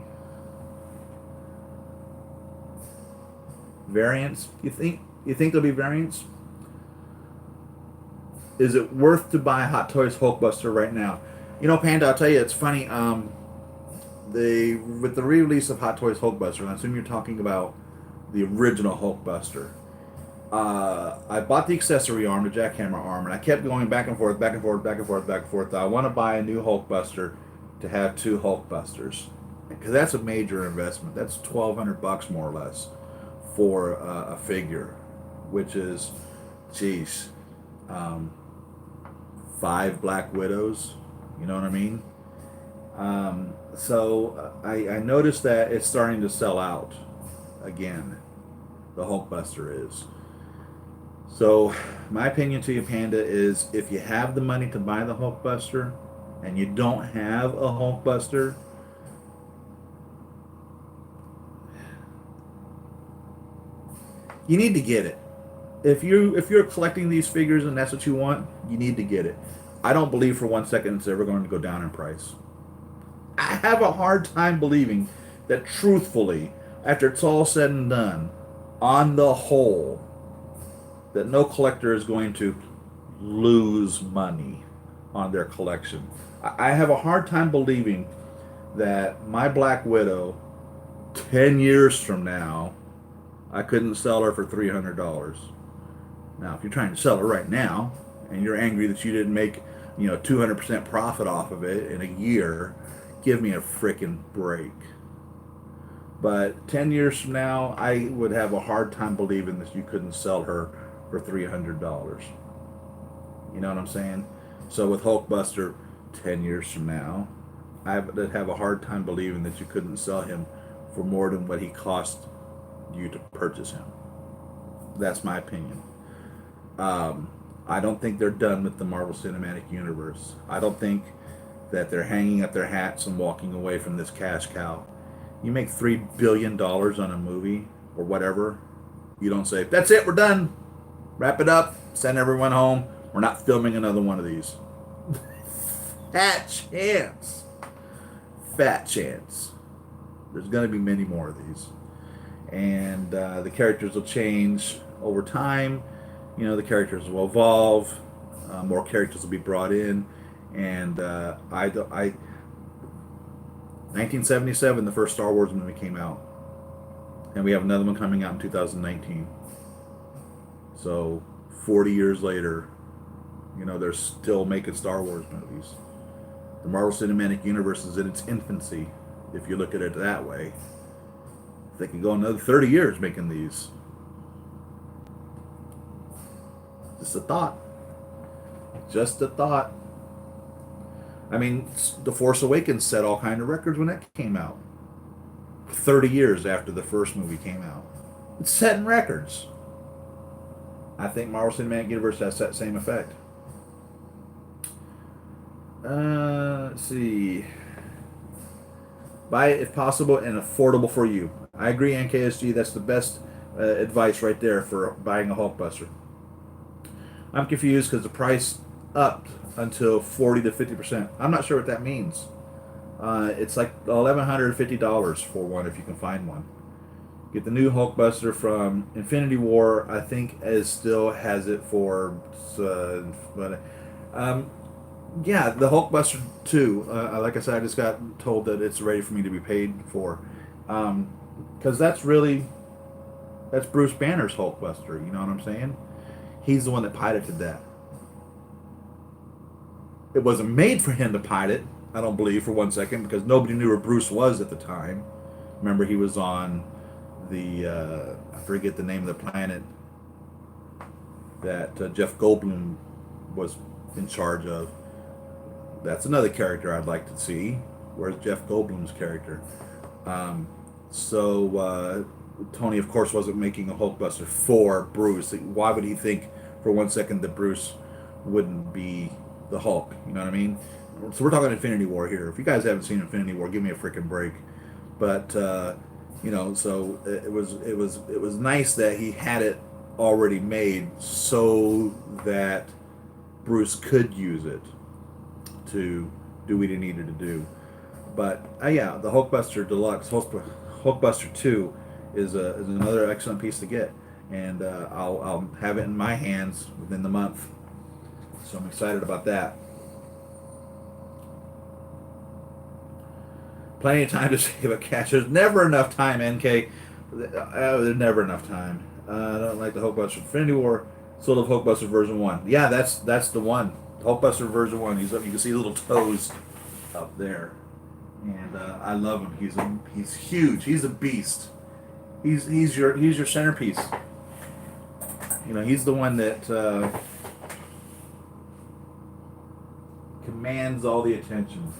Variants? You think there'll be variants? Is it worth to buy Hot Toys Hulkbuster right now? Panda, I'll tell you, it's funny. With the re-release of Hot Toys Hulkbuster, and I assume you're talking about the original Hulkbuster. I bought the accessory arm, the jackhammer arm, and I kept going back and forth, back and forth, back and forth, back and forth. I want to buy a new Hulkbuster to have 2 Hulkbusters, because that's a major investment. That's $1,200 more or less for a figure, which is, geez, 5 Black Widows. You know what I mean? So I noticed that it's starting to sell out again. The Hulkbuster is. So my opinion to you, Panda, is if you have the money to buy the Hulkbuster and you don't have a Hulkbuster, you need to get it. If you're collecting these figures and that's what you want, you need to get it. I don't believe for 1 second it's ever going to go down in price. I have a hard time believing that, truthfully, after it's all said and done, on the whole, that no collector is going to lose money on their collection. I have a hard time believing that my Black Widow, 10 years from now, I couldn't sell her for $300. Now, if you're trying to sell her right now, and you're angry that you didn't make 200% profit off of it in a year, give me a freaking break. But 10 years from now, I would have a hard time believing that you couldn't sell her for $300. You know what I'm saying? So with Hulkbuster, 10 years from now, I would have a hard time believing that you couldn't sell him for more than what he cost you to purchase him. That's my opinion. I don't think they're done with the Marvel Cinematic Universe. I don't think that they're hanging up their hats and walking away from this cash cow. You make $3 billion on a movie or whatever, you don't say, that's it, we're done. Wrap it up, send everyone home. We're not filming another one of these. Fat chance. Fat chance. There's going to be many more of these. And the characters will change over time. You know, the characters will evolve. More characters will be brought in. And 1977, the first Star Wars movie came out. And we have another one coming out in 2019. So 40 years later, you know, they're still making Star Wars movies. The Marvel Cinematic Universe is in its infancy, if you look at it that way. They could go another 30 years making these. Just a thought. Just a thought. I mean, The Force Awakens set all kind of records when that came out. 30 years after the first movie came out. It's setting records. I think Marvel Cinematic Universe has that same effect. Let's see. Buy it if possible and affordable for you. I agree, NKSG. That's the best advice right there for buying a Hulkbuster. I'm confused because the price upped until 40 to 50%. I'm not sure what that means. It's like $1,150 for one if you can find one. Get the new Hulkbuster from Infinity War. I think as still has it for, yeah, the Hulkbuster 2. Like I said, I just got told that it's ready for me to be paid for, because that's Bruce Banner's Hulkbuster. You know what I'm saying? He's the one that piloted that. It wasn't made for him to pilot, I don't believe, for 1 second, because nobody knew where Bruce was at the time. Remember, he was on the I forget the name of the planet that Jeff Goldblum was in charge of. That's another character I'd like to see. Where's Jeff Goldblum's character? Tony, of course, wasn't making a Hulkbuster for Bruce. Why would he think for 1 second that Bruce wouldn't be the Hulk? You know what I mean? So we're talking Infinity War here. If you guys haven't seen Infinity War, give me a freaking break. But you know, so it was nice that he had it already made so that Bruce could use it to do what he needed to do. But yeah, the Hulkbuster Deluxe, Hulkbuster 2 is another excellent piece to get, and I'll have it in my hands within the month. So I'm excited about that. Plenty of time to save up cash. There's never enough time, NK. There's never enough time. I don't like the Hulkbuster Infinity War. Still love Hulkbuster version 1. Yeah, that's the one. Hulkbuster version 1. He's up. You can see little toes up there, and I love him. He's huge. He's a beast. He's your centerpiece. You know, he's the one that commands all the attention.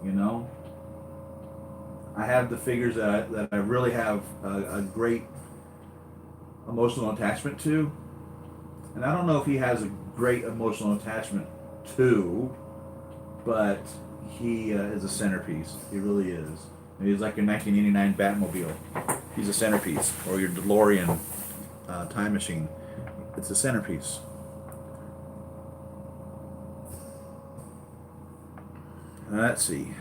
You know, I have the figures that I really have a great emotional attachment to, and I don't know if he has a great emotional attachment to, but he is a centerpiece. He really is. And he's like your 1989 Batmobile. He's a centerpiece, or your DeLorean time machine. It's a centerpiece. Let's see.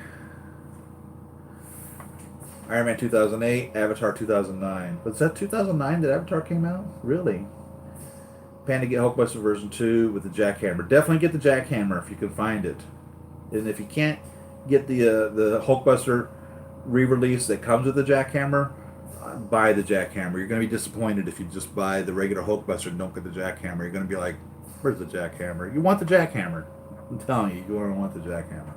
Iron Man 2008, Avatar 2009. Was that 2009 that Avatar came out? Really? Plan to get Hulkbuster version 2 with the jackhammer. Definitely get the jackhammer if you can find it. And if you can't get the Hulkbuster re-release that comes with the jackhammer, buy the jackhammer. You're going to be disappointed if you just buy the regular Hulkbuster and don't get the jackhammer. You're going to be like, where's the jackhammer? You want the jackhammer. I'm telling you, you're going to want the jackhammer.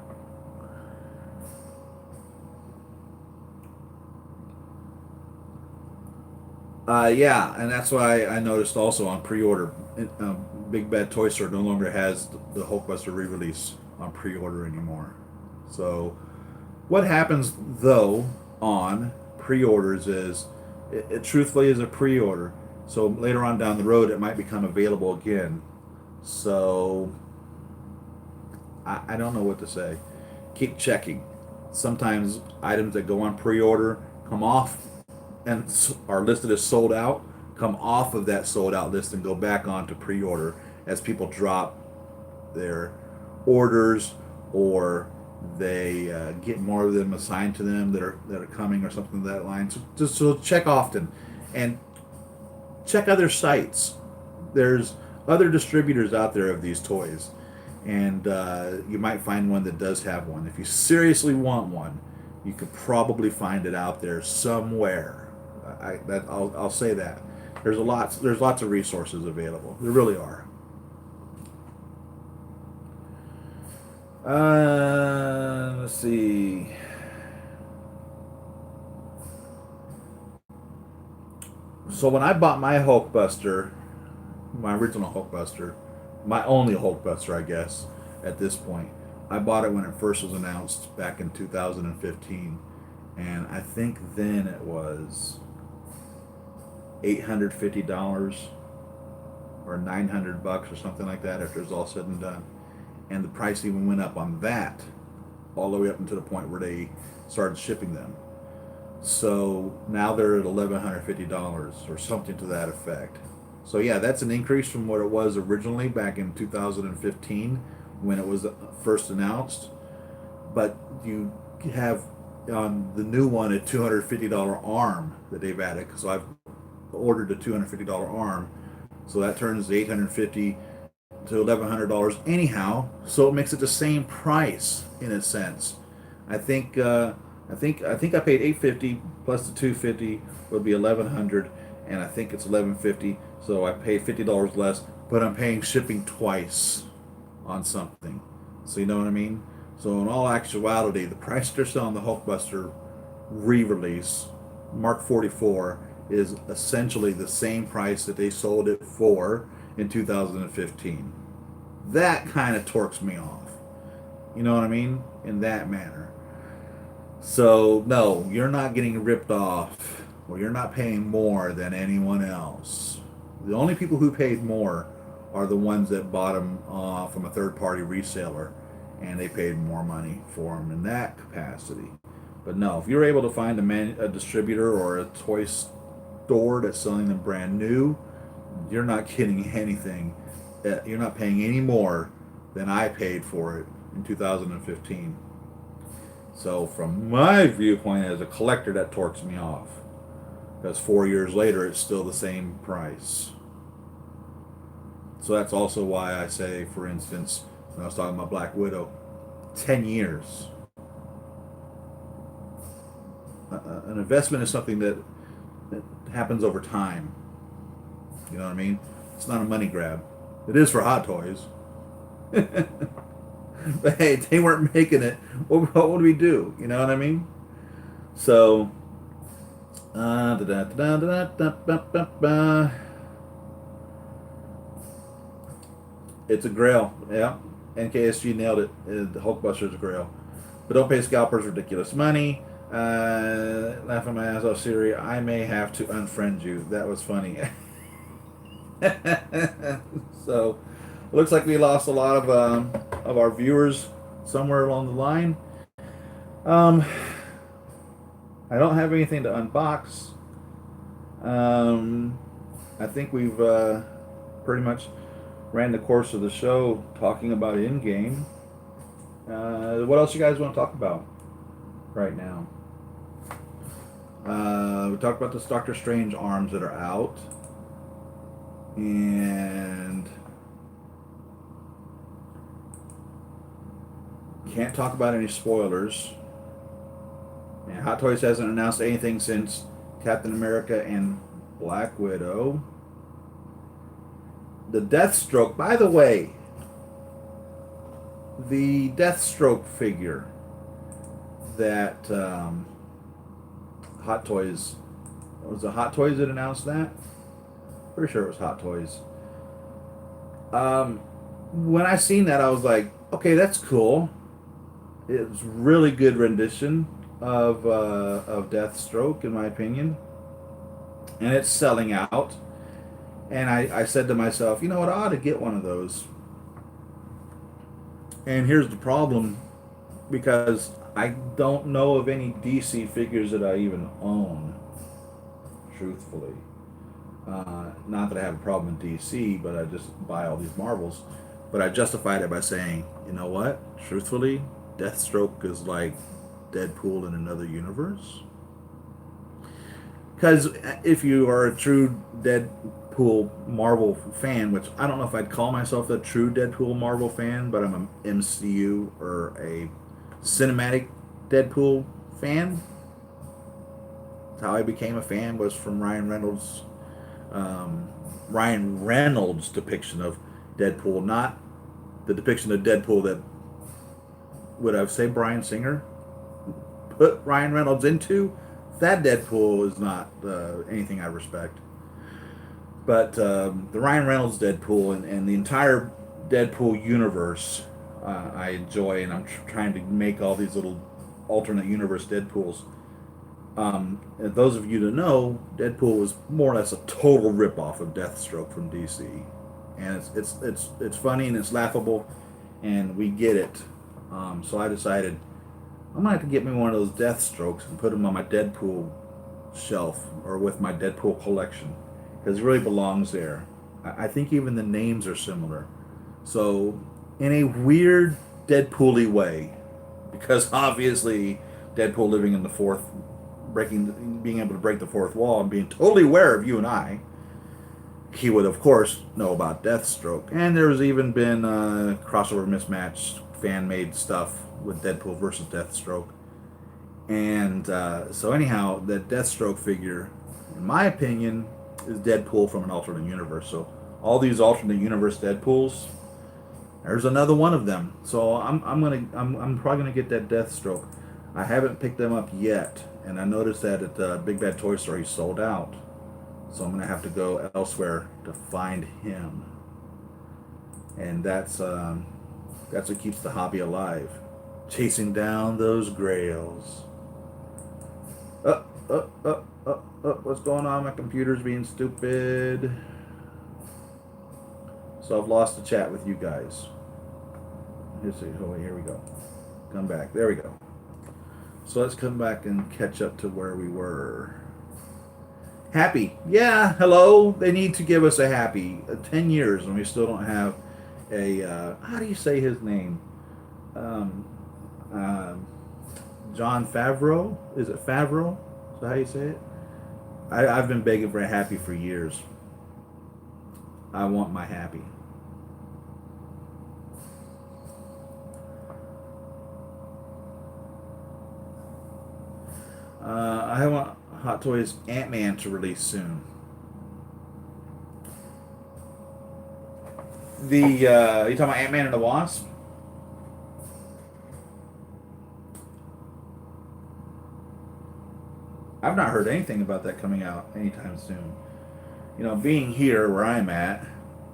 Yeah, and that's why I noticed also on pre-order, Big Bad Toy Store no longer has the Hulkbuster re-release on pre-order anymore. So what happens, though, on pre-orders is, it truthfully is a pre-order. So later on down the road, it might become available again. So I don't know what to say. Keep checking. Sometimes items that go on pre-order come off and are listed as sold out, come off of that sold out list and go back on to pre-order as people drop their orders, or they get more of them assigned to them that are coming or something of that line. So check often, and check other sites. There's other distributors out there of these toys, and you might find one that does have one. If you seriously want one, you could probably find it out there somewhere. I'll say that. There's lots of resources available. There really are. Let's see. So when I bought my Hulkbuster, my original Hulkbuster, my only Hulkbuster, I guess, at this point, I bought it when it first was announced back in 2015, and I think then it was $850 or $900 or something like that after it's all said and done. And the price even went up on that, all the way up until the point where they started shipping them. So now they're at $1,150 or something to that effect. So yeah, that's an increase from what it was originally back in 2015 when it was first announced. But you have on the new one a $250 arm that they've added, because I've ordered a $250 arm, so that turns the $850 to $1,100 anyhow. So it makes it the same price in a sense. I think I paid $850 plus the $250 would be $1,100, and I think it's $1,150. So I paid $50 less, but I'm paying shipping twice on something. So you know what I mean? So in all actuality, the price they're selling the Hulkbuster re-release Mark 44 is essentially the same price that they sold it for in 2015. That kind of torques me off. You know what I mean? In that manner. So, no, you're not getting ripped off, or you're not paying more than anyone else. The only people who paid more are the ones that bought them from a third-party reseller, and they paid more money for them in that capacity. But no, if you're able to find a distributor or a toy store that's selling them brand new, you're not getting anything. You're not paying any more than I paid for it in 2015. So from my viewpoint as a collector, that torques me off, because 4 years later it's still the same price. So that's also why I say, for instance, when I was talking about Black Widow, 10 years. An investment is something that happens over time. You know what I mean? It's not a money grab. It is for Hot Toys. But hey, they weren't making it. What would we do? You know what I mean? So, it's a grail. Yeah, NKSG nailed it. The Hulkbuster's a grail. But don't pay scalpers ridiculous money. Laughing my ass off, Siri. I may have to unfriend you. That was funny. So, looks like we lost a lot of our viewers somewhere along the line. I don't have anything to unbox. I think we've pretty much ran the course of the show talking about Endgame. What else you guys want to talk about right now? We talked about this Doctor Strange arms that are out. And can't talk about any spoilers. And Hot Toys hasn't announced anything since Captain America and Black Widow. The Deathstroke, by the way, the Deathstroke figure that Hot Toys, was it Hot Toys that announced that? Pretty sure it was Hot Toys. When I seen that, I was like, okay, that's cool. It was really good rendition of Deathstroke, in my opinion, and it's selling out. And I said to myself, you know what, I ought to get one of those And here's the problem, because I don't know of any DC figures that I even own, truthfully. Not that I have a problem with DC, but I just buy all these Marvels. But I justified it by saying, you know what? Truthfully, Deathstroke is like Deadpool in another universe. Because if you are a true Deadpool Marvel fan, which I don't know if I'd call myself a true Deadpool Marvel fan, but I'm an MCU or a cinematic Deadpool fan. That's how I became a fan, was from Ryan Reynolds' depiction of Deadpool, not the depiction of Deadpool that, would I say, Bryan Singer put Ryan Reynolds into. That Deadpool is not anything I respect. But the Ryan Reynolds Deadpool and the entire Deadpool universe, I enjoy, and I'm trying to make all these little alternate universe Deadpools. And those of you that know, Deadpool was more or less a total ripoff of Deathstroke from DC, and it's funny and it's laughable, and we get it. So I decided I'm gonna have to get me one of those Deathstrokes and put them on my Deadpool shelf or with my Deadpool collection, because it really belongs there. I think even the names are similar. So in a weird Deadpool-y way, because obviously Deadpool living in the fourth, being able to break the fourth wall and being totally aware of you and I, he would of course know about Deathstroke. And there's even been crossover mismatch fan made stuff with Deadpool versus Deathstroke. And so anyhow, that Deathstroke figure, in my opinion, is Deadpool from an alternate universe. So all these alternate universe Deadpools, there's another one of them. So I'm probably gonna get that Deathstroke. I haven't picked them up yet, and I noticed that at the Big Bad Toy Store he sold out. So I'm gonna have to go elsewhere to find him, and that's what keeps the hobby alive, chasing down those grails. What's going on? My computer's being stupid. So I've lost the chat with you guys. Here we go. Come back. There we go. So let's come back and catch up to where we were. Happy. Yeah, hello. They need to give us a happy. 10 years and we still don't have a, how do you say his name? John Favreau? Is it Favreau? Is that how you say it? I've been begging for a happy for years. I want my happy. I want Hot Toys Ant-Man to release soon. You talking about Ant-Man and the Wasp? I've not heard anything about that coming out anytime soon. You know, being here where I'm at,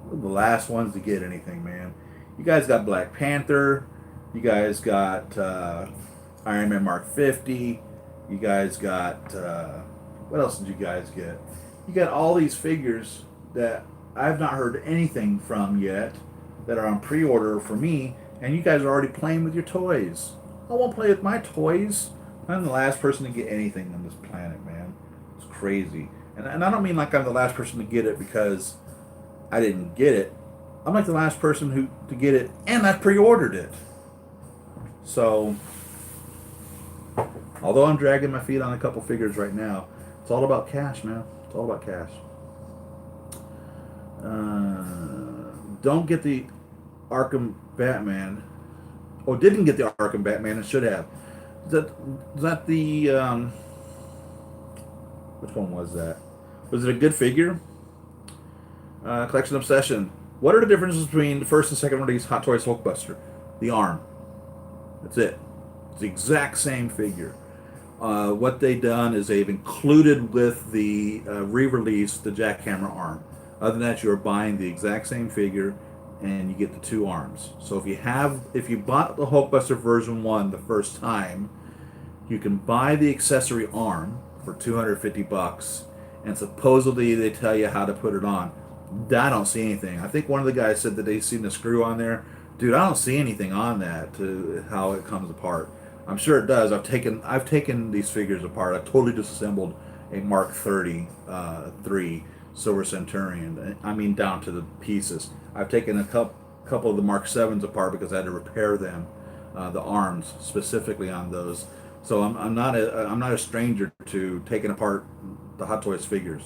we're the last ones to get anything, man. You guys got Black Panther. You guys got Iron Man Mark 50. You guys got, what else did you guys get? You got all these figures that I've not heard anything from yet that are on pre-order for me, and you guys are already playing with your toys. I won't play with my toys. I'm the last person to get anything on this planet, man. It's crazy. And I don't mean like I'm the last person to get it because I didn't get it. I'm like the last person to get it, and I pre-ordered it. So, although I'm dragging my feet on a couple figures right now, it's all about cash, man. It's all about cash. Don't get the Arkham Batman. Or didn't get the Arkham Batman and should have. Is that the... which one was that? Was it a good figure? Collection Obsession. What are the differences between the first and second release Hot Toys Hulkbuster? The arm. That's it. It's the exact same figure. What they've done is they've included with the re-release the jackhammer arm. Other than that, you're buying the exact same figure, and you get the two arms. So if you bought the Hulkbuster version 1 the first time, you can buy the accessory arm for $250, and supposedly they tell you how to put it on. I don't see anything. I think one of the guys said that they seen the screw on there Dude, I don't see anything on that to how it comes apart. I'm sure it does. I've taken these figures apart. I've totally disassembled a Mark 30 3 Silver Centurion. I mean, down to the pieces. I've taken a couple of the Mark 7s apart because I had to repair them, the arms specifically on those. So I'm not a stranger to taking apart the Hot Toys figures,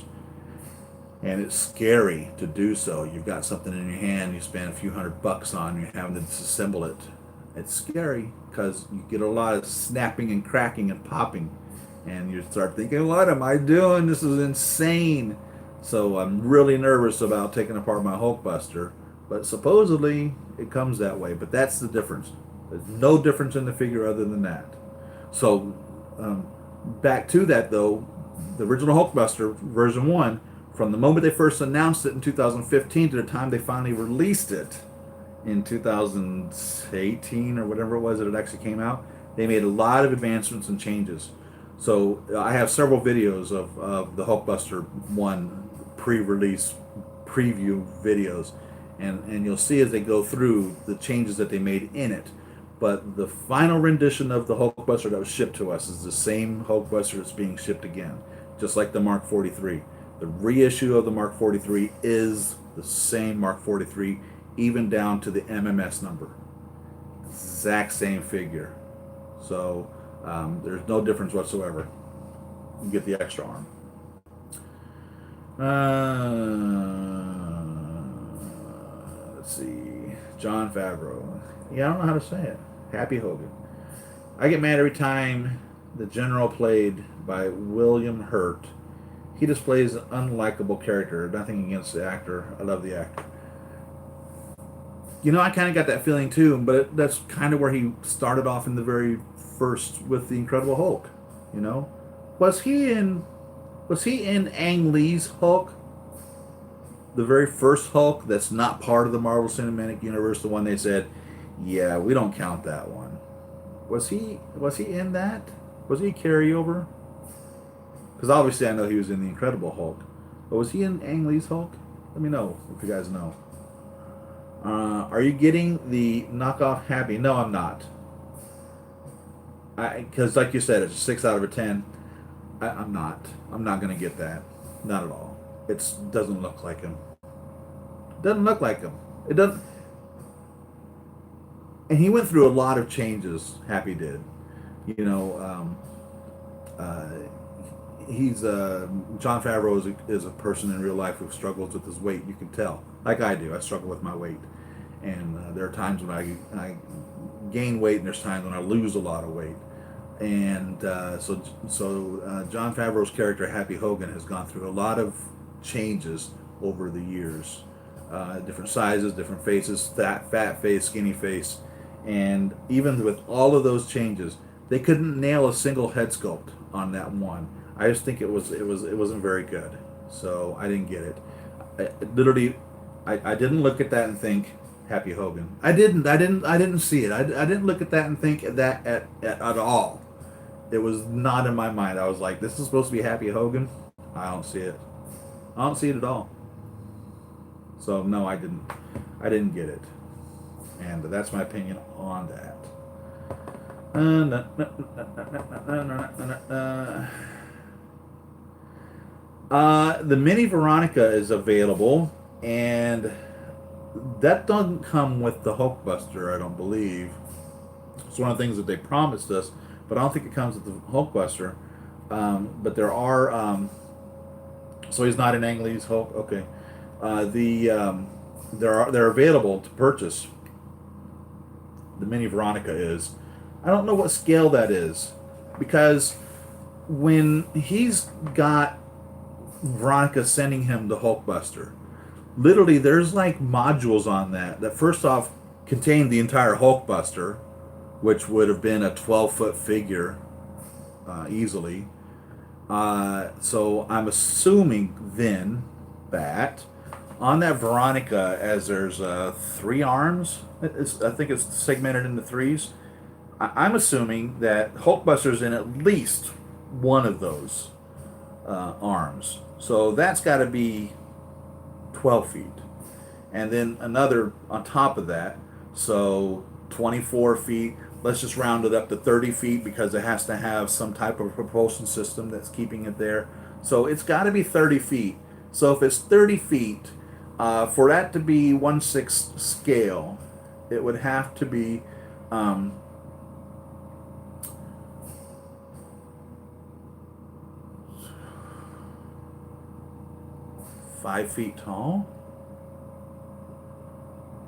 and it's scary to do so. You've got something in your hand, you spend a few $100 on, you're having to disassemble it. It's scary because you get a lot of snapping and cracking and popping, and you start thinking, "What am I doing? This is insane." So I'm really nervous about taking apart my Hulkbuster, but supposedly it comes that way. But that's the difference. There's no difference in the figure other than that. So um, back to that though, the original Hulkbuster version 1, from the moment they first announced it in 2015 to the time they finally released it in 2018 or whatever it was that it actually came out, they made a lot of advancements and changes. So I have several videos of the Hulkbuster 1 pre-release preview videos, and you'll see as they go through the changes that they made in it. But the final rendition of the Hulkbuster that was shipped to us is the same Hulkbuster that's being shipped again, just like the Mark 43. The reissue of the Mark 43 is the same Mark 43, even down to the MMS number. Exact same figure. So there's no difference whatsoever. You get the extra arm. Let's see. Jon Favreau. Yeah, I don't know how to say it. Happy Hogan. I get mad every time the General, played by William Hurt. He displays an unlikable character. Nothing against the actor. I love the actor. You know, I kind of got that feeling too, but that's kind of where he started off in the very first with the Incredible Hulk. You know, was he in Ang Lee's Hulk? The very first Hulk that's not part of the Marvel Cinematic Universe, the one they said, yeah, we don't count that one. Was he in that? Was he a carryover? Because obviously I know he was in the Incredible Hulk. But was he in Ang Lee's Hulk? Let me know if you guys know. Are you getting the knockoff Happy? No, I'm not. Because like you said, it's a 6 out of a 10. I'm not. I'm not going to get that. Not at all. It doesn't look like him. Doesn't look like him. It doesn't. And he went through a lot of changes. Happy did. You know, he's Jon Favreau is a person in real life who struggles with his weight. You can tell, like I do. I struggle with my weight, and there are times when I gain weight, and there's times when I lose a lot of weight. And so Jon Favreau's character Happy Hogan has gone through a lot of changes over the years, different sizes, different faces, fat face, skinny face, and even with all of those changes, they couldn't nail a single head sculpt on that one. I just think it wasn't very good, so I didn't get it. I didn't look at that and think Happy Hogan. I didn't see it. I didn't look at that and think that at all. It was not in my mind. I was like, this is supposed to be Happy Hogan. I don't see it. I don't see it at all. So no, I didn't get it, and that's my opinion on that. The mini Veronica is available, and that doesn't come with the Hulkbuster, I don't believe. It's one of the things that they promised us, but I don't think it comes with the Hulkbuster. But there are, so he's not in Ang Lee's Hulk. Okay, they're available to purchase. The mini Veronica is. I don't know what scale that is, because when he's got Veronica sending him the Hulkbuster, literally there's like modules on that first off contain the entire Hulkbuster, which would have been a 12-foot figure easily. So I'm assuming then that on that Veronica, as there's 3 arms, I think it's segmented into 3s. I'm assuming that Hulkbuster's in at least one of those arms. So that's got to be 12 feet. And then another on top of that. So 24 feet, let's just round it up to 30 feet because it has to have some type of propulsion system that's keeping it there. So it's got to be 30 feet. So if it's 30 feet, for that to be 1/6 scale, it would have to be 5 feet tall.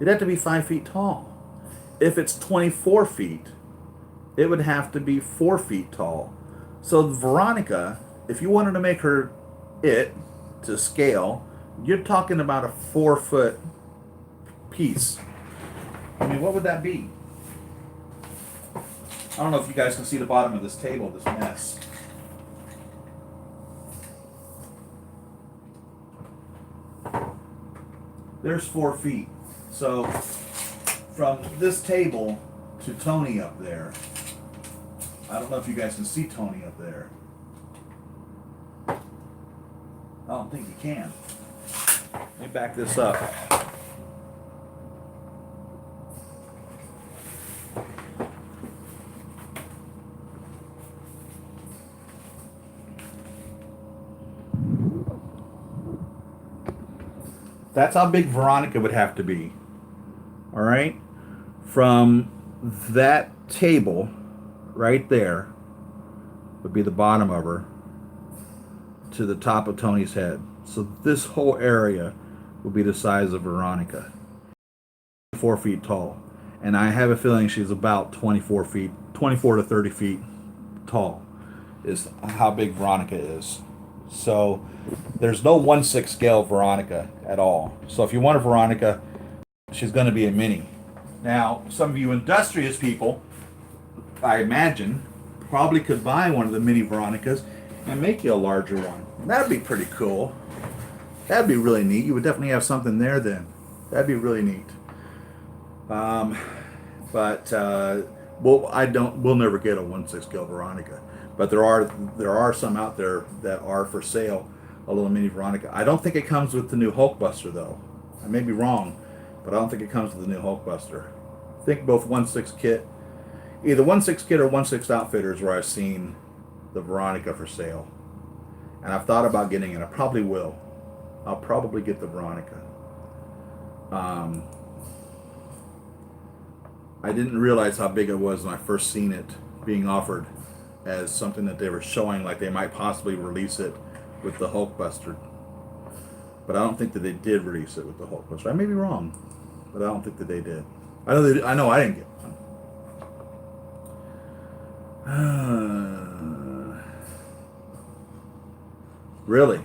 It'd have to be 5 feet tall. If it's 24 feet, it would have to be 4 feet tall. So Veronica, if you wanted to make her it to scale, you're talking about a 4-foot piece. I mean, what would that be? I don't know if you guys can see the bottom of this table, this mess. There's 4 feet. So from this table to Tony up there, I don't know if you guys can see Tony up there. I don't think you can. Let me back this up. That's how big Veronica would have to be. All right? From that table right there would be the bottom of her to the top of Tony's head. So this whole area would be the size of Veronica. 4 feet tall. And I have a feeling she's about 24 to 30 feet tall is how big Veronica is. So there's no 1/6 scale Veronica at all. So if you want a Veronica, she's going to be a mini. Now, some of you industrious people, I imagine, probably could buy one of the mini Veronicas and make you a larger one. That'd be pretty cool. That'd be really neat. You would definitely have something there then. That'd be really neat. We'll never get a 1/6 scale Veronica. But there are some out there that are for sale, a little mini Veronica. I don't think it comes with the new Hulkbuster though. I may be wrong, but I don't think it comes with the new Hulkbuster. I think both 1/6 kit, either 1/6 kit or 1/6 outfitters where I've seen the Veronica for sale. And I've thought about getting it. I probably will. I'll probably get the Veronica. I didn't realize how big it was when I first seen it being offered as something that they were showing, like they might possibly release it with the Hulkbuster. But I don't think that they did release it with the Hulkbuster. I may be wrong, but I don't think that they did. I know I didn't get one. Really?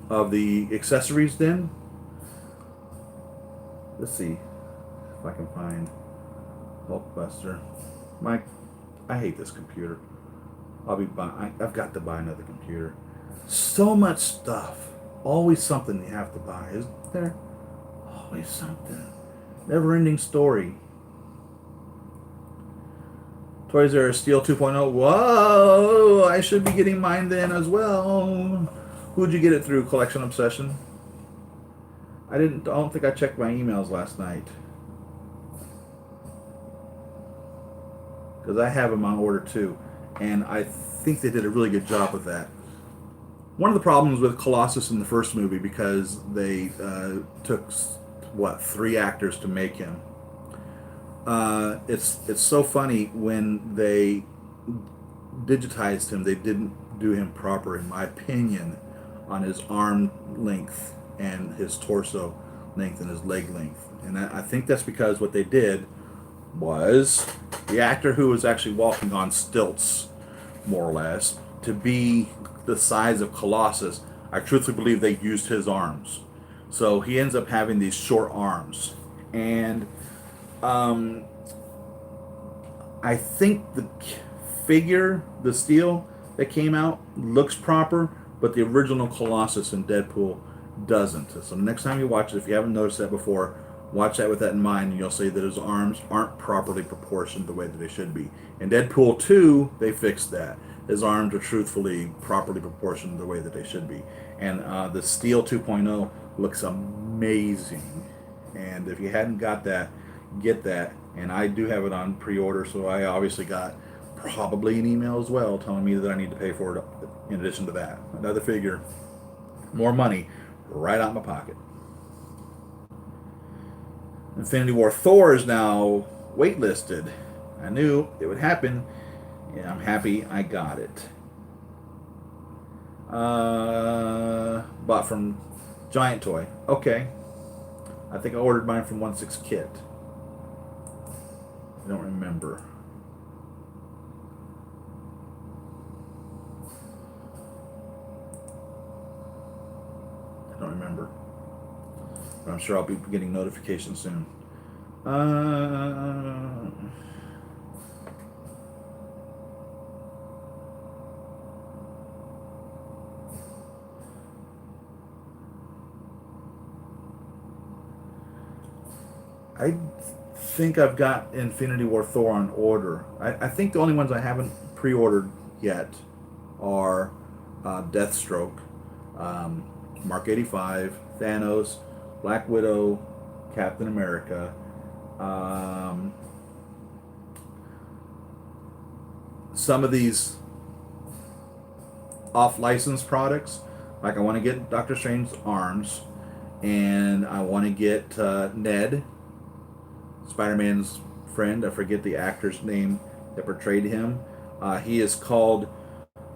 Of the accessories then? Let's see if I can find Hulkbuster. I hate this computer. I've got to buy another computer. So much stuff. Always something you have to buy, isn't there? Always something. Never-ending story. Toys R Us Steel 2.0. Whoa! I should be getting mine then as well. Who'd you get it through? Collection Obsession? I don't think I checked my emails last night. Because I have them on order too. And I think they did a really good job with that. One of the problems with Colossus in the first movie, because they took, 3 actors to make him. It's so funny when they digitized him, they didn't do him proper, in my opinion, on his arm length and his torso length and his leg length. And I think that's because what they did was the actor who was actually walking on stilts, more or less, to be the size of Colossus, I truthfully believe they used his arms. So he ends up having these short arms. And I think the figure, the steel that came out, looks proper, but the original Colossus in Deadpool doesn't. So next time you watch it, if you haven't noticed that before, watch that with that in mind, and you'll see that his arms aren't properly proportioned the way that they should be. In Deadpool 2, they fixed that. His arms are truthfully properly proportioned the way that they should be. And the Steel 2.0 looks amazing. And if you hadn't got that, get that. And I do have it on pre-order, so I obviously got probably an email as well telling me that I need to pay for it in addition to that. Another figure, more money right out of my pocket. Infinity War Thor is now waitlisted. I knew it would happen. Yeah, I'm happy I got it. Bought from Giant Toy. Okay. I think I ordered mine from 1/6 Kit. I don't remember. I don't remember. But I'm sure I'll be getting notifications soon. I think I've got Infinity War Thor on order. I think the only ones I haven't pre-ordered yet are Deathstroke, Mark 85, Thanos, Black Widow, Captain America. Some of these off-license products, like I want to get Doctor Strange's arms, and I want to get Ned, Spider-Man's friend. I forget the actor's name that portrayed him. He is called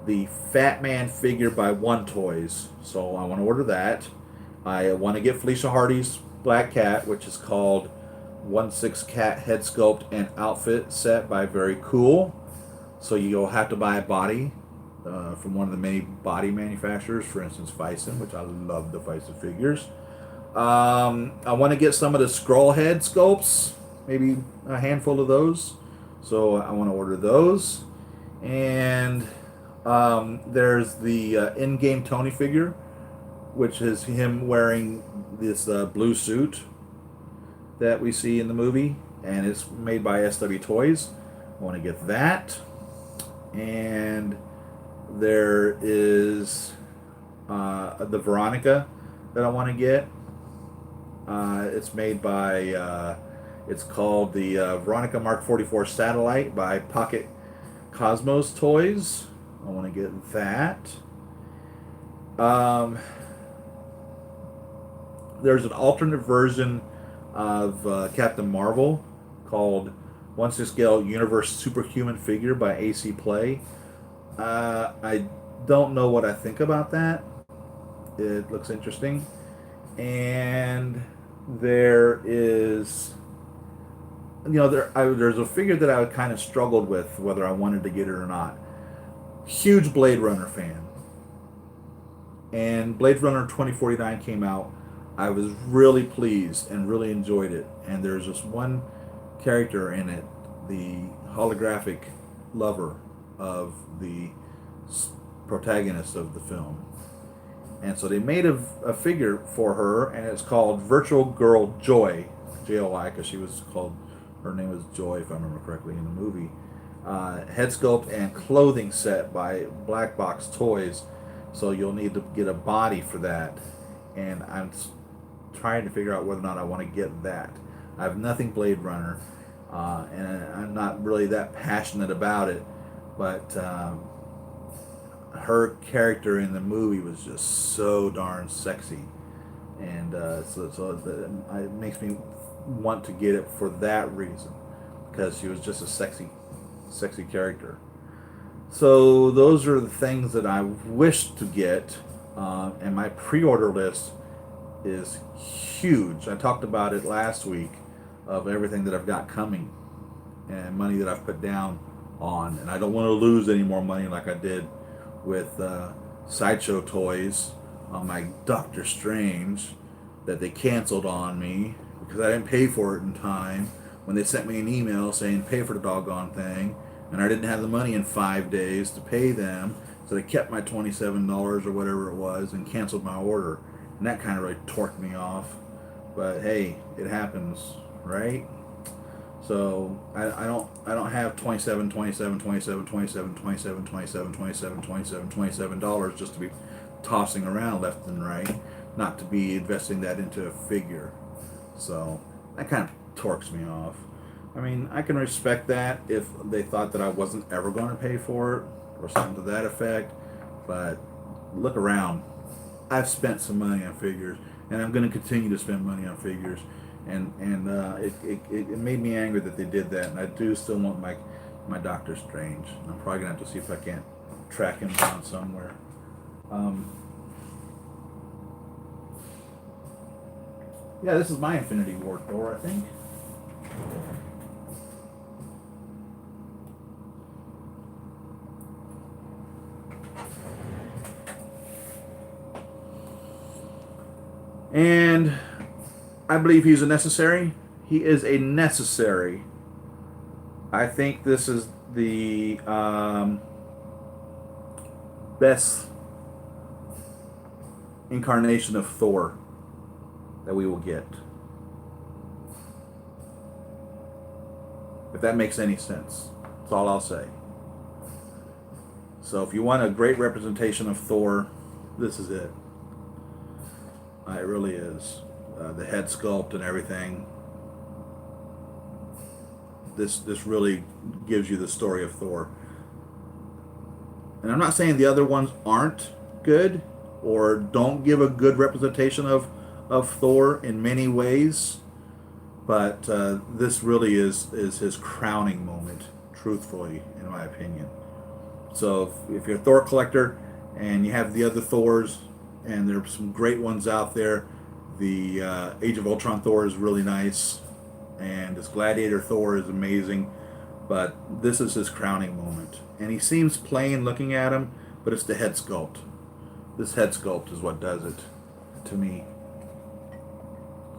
the Fat Man figure by One Toys, so I want to order that. I want to get Felicia Hardy's Black Cat, which is called 1/6 Cat head sculpt and outfit set by Very Cool. So you'll have to buy a body from one of the many body manufacturers, for instance, Fison, which I love the Fison figures. I want to get some of the Skrull head sculpts, maybe a handful of those. So I want to order those. And there's the Endgame Tony figure, which is him wearing this blue suit that we see in the movie, and it's made by SW Toys. I want to get that. And there is the Veronica that I want to get. It's made by, it's called the Veronica Mark 44 Satellite by Pocket Cosmos Toys. I want to get that. There's an alternate version of Captain Marvel called 1/6 scale Universe Superhuman figure by AC Play. I don't know what I think about that. It looks interesting. And there is, there's a figure that I kind of struggled with whether I wanted to get it or not. Huge Blade Runner fan. And Blade Runner 2049 came out. I was really pleased and really enjoyed it. And there's this one character in it, the holographic lover of the protagonist of the film. And so they made a figure for her, and it's called Virtual Girl Joy, Joy, because her name was Joy, if I remember correctly, in the movie. Head sculpt and clothing set by Black Box Toys. So you'll need to get a body for that. And I'm trying to figure out whether or not I want to get that. I have nothing Blade Runner, and I'm not really that passionate about it. But her character in the movie was just so darn sexy, and so it makes me want to get it for that reason, because she was just a sexy character. So those are the things that I wish to get, and my pre-order list is huge. I talked about it last week of everything that I've got coming and money that I've put down on, and I don't want to lose any more money like I did with Sideshow Toys on my Doctor Strange that they canceled on me because I didn't pay for it in time when they sent me an email saying pay for the doggone thing, and I didn't have the money in 5 days to pay them, so they kept my $27 or whatever it was and canceled my order, and that kind of really torqued me off. But hey, it happens, right? So I don't have $27 just to be tossing around left and right, not to be investing that into a figure. So that kind of torques me off. I mean, I can respect that if they thought that I wasn't ever going to pay for it or something to that effect. But look around. I've spent some money on figures, and I'm going to continue to spend money on figures. And it made me angry that they did that. And I do still want my Doctor Strange. I'm probably going to have to see if I can't track him down somewhere. Yeah, this is my Infinity War Thor, I think. And I believe he's a necessary. He is a necessary. I think this is the best incarnation of Thor that we will get. If that makes any sense. That's all I'll say. So if you want a great representation of Thor, this is it. It really is. The head sculpt and everything. This really gives you the story of Thor. And I'm not saying the other ones aren't good or don't give a good representation of Thor in many ways, but this really is his crowning moment, truthfully, in my opinion. So if you're a Thor collector and you have the other Thors, and there are some great ones out there. The Age of Ultron Thor is really nice, and this Gladiator Thor is amazing, but this is his crowning moment. And he seems plain looking at him, but it's the head sculpt. This head sculpt is what does it to me.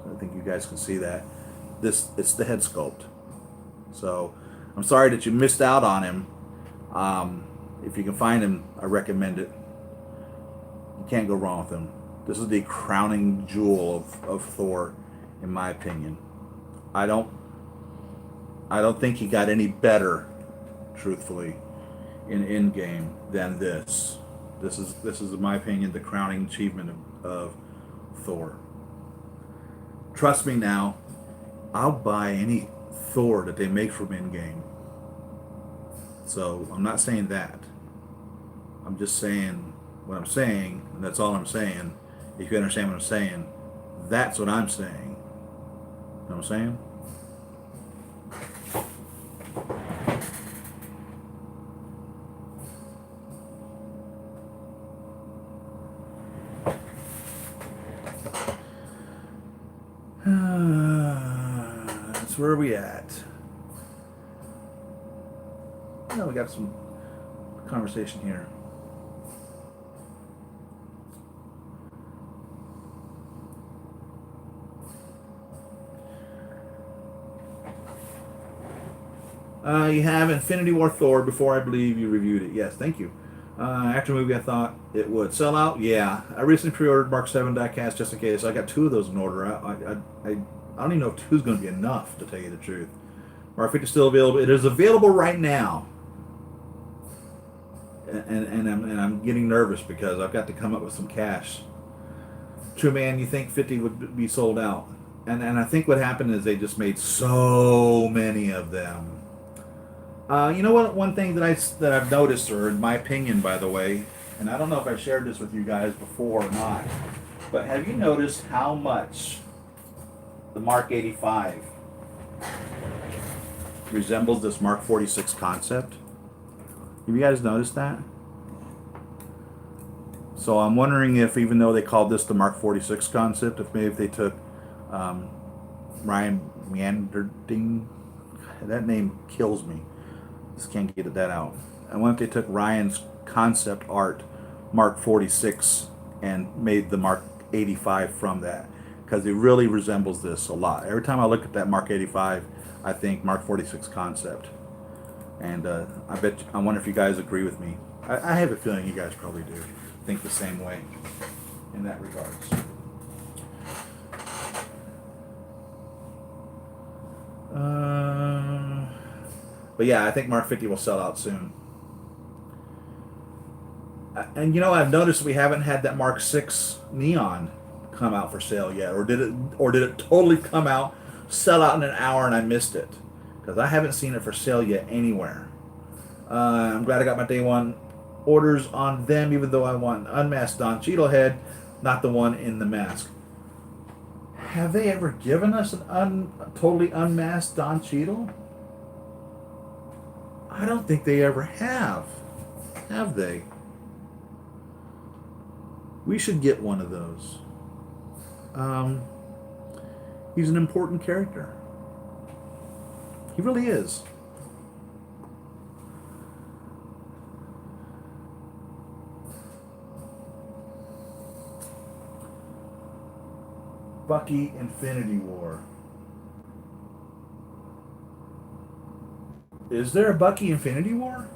I think you guys can see that. It's the head sculpt. So I'm sorry that you missed out on him. If you can find him, I recommend it. You can't go wrong with him. This is the crowning jewel of Thor, in my opinion. I don't think he got any better, truthfully, in Endgame than this. This is, in my opinion, the crowning achievement of Thor. Trust me now, I'll buy any Thor that they make from Endgame. So I'm not saying that. I'm just saying what I'm saying, and that's all I'm saying. If you understand what I'm saying, that's what I'm saying. You know what I'm saying? That's where we at. Now we got some conversation here. You have Infinity War Thor before I believe you reviewed it. Yes, thank you. After the movie, I thought it would sell out. Yeah, I recently pre-ordered Mark 7 Diecast just in case. I got 2 of those in order. I don't even know if 2 is going to be enough, to tell you the truth. Mark 50 is still available. It is available right now. And I'm getting nervous because I've got to come up with some cash. True man, you think 50 would be sold out. And I think what happened is they just made so many of them. You know what? One thing that I've noticed, or in my opinion, by the way, and I don't know if I shared this with you guys before or not, but have you noticed how much the Mark 85 resembles this Mark 46 concept? Have you guys noticed that? So I'm wondering if, even though they called this the Mark 46 concept, if maybe if they took Ryan Meanderding, that name kills me. Just can't get that out. I wonder if they took Ryan's concept art, Mark 46, and made the Mark 85 from that, because it really resembles this a lot. Every time I look at that Mark 85, I think Mark 46 concept. And I wonder if you guys agree with me. I have a feeling you guys probably do think the same way in that regards. But yeah, I think Mark 50 will sell out soon. And you know, I've noticed we haven't had that Mark 6 neon come out for sale yet, or did it totally come out sell out in an hour and I missed it. Because I haven't seen it for sale yet anywhere. I'm glad I got my day one orders on them, even though I want an unmasked Don Cheadle head, not the one in the mask. Have they ever given us an totally unmasked Don Cheadle? I don't think they ever have. Have they? We should get one of those. He's an important character. He really is. Bucky Infinity War. Is there a Bucky Infinity War?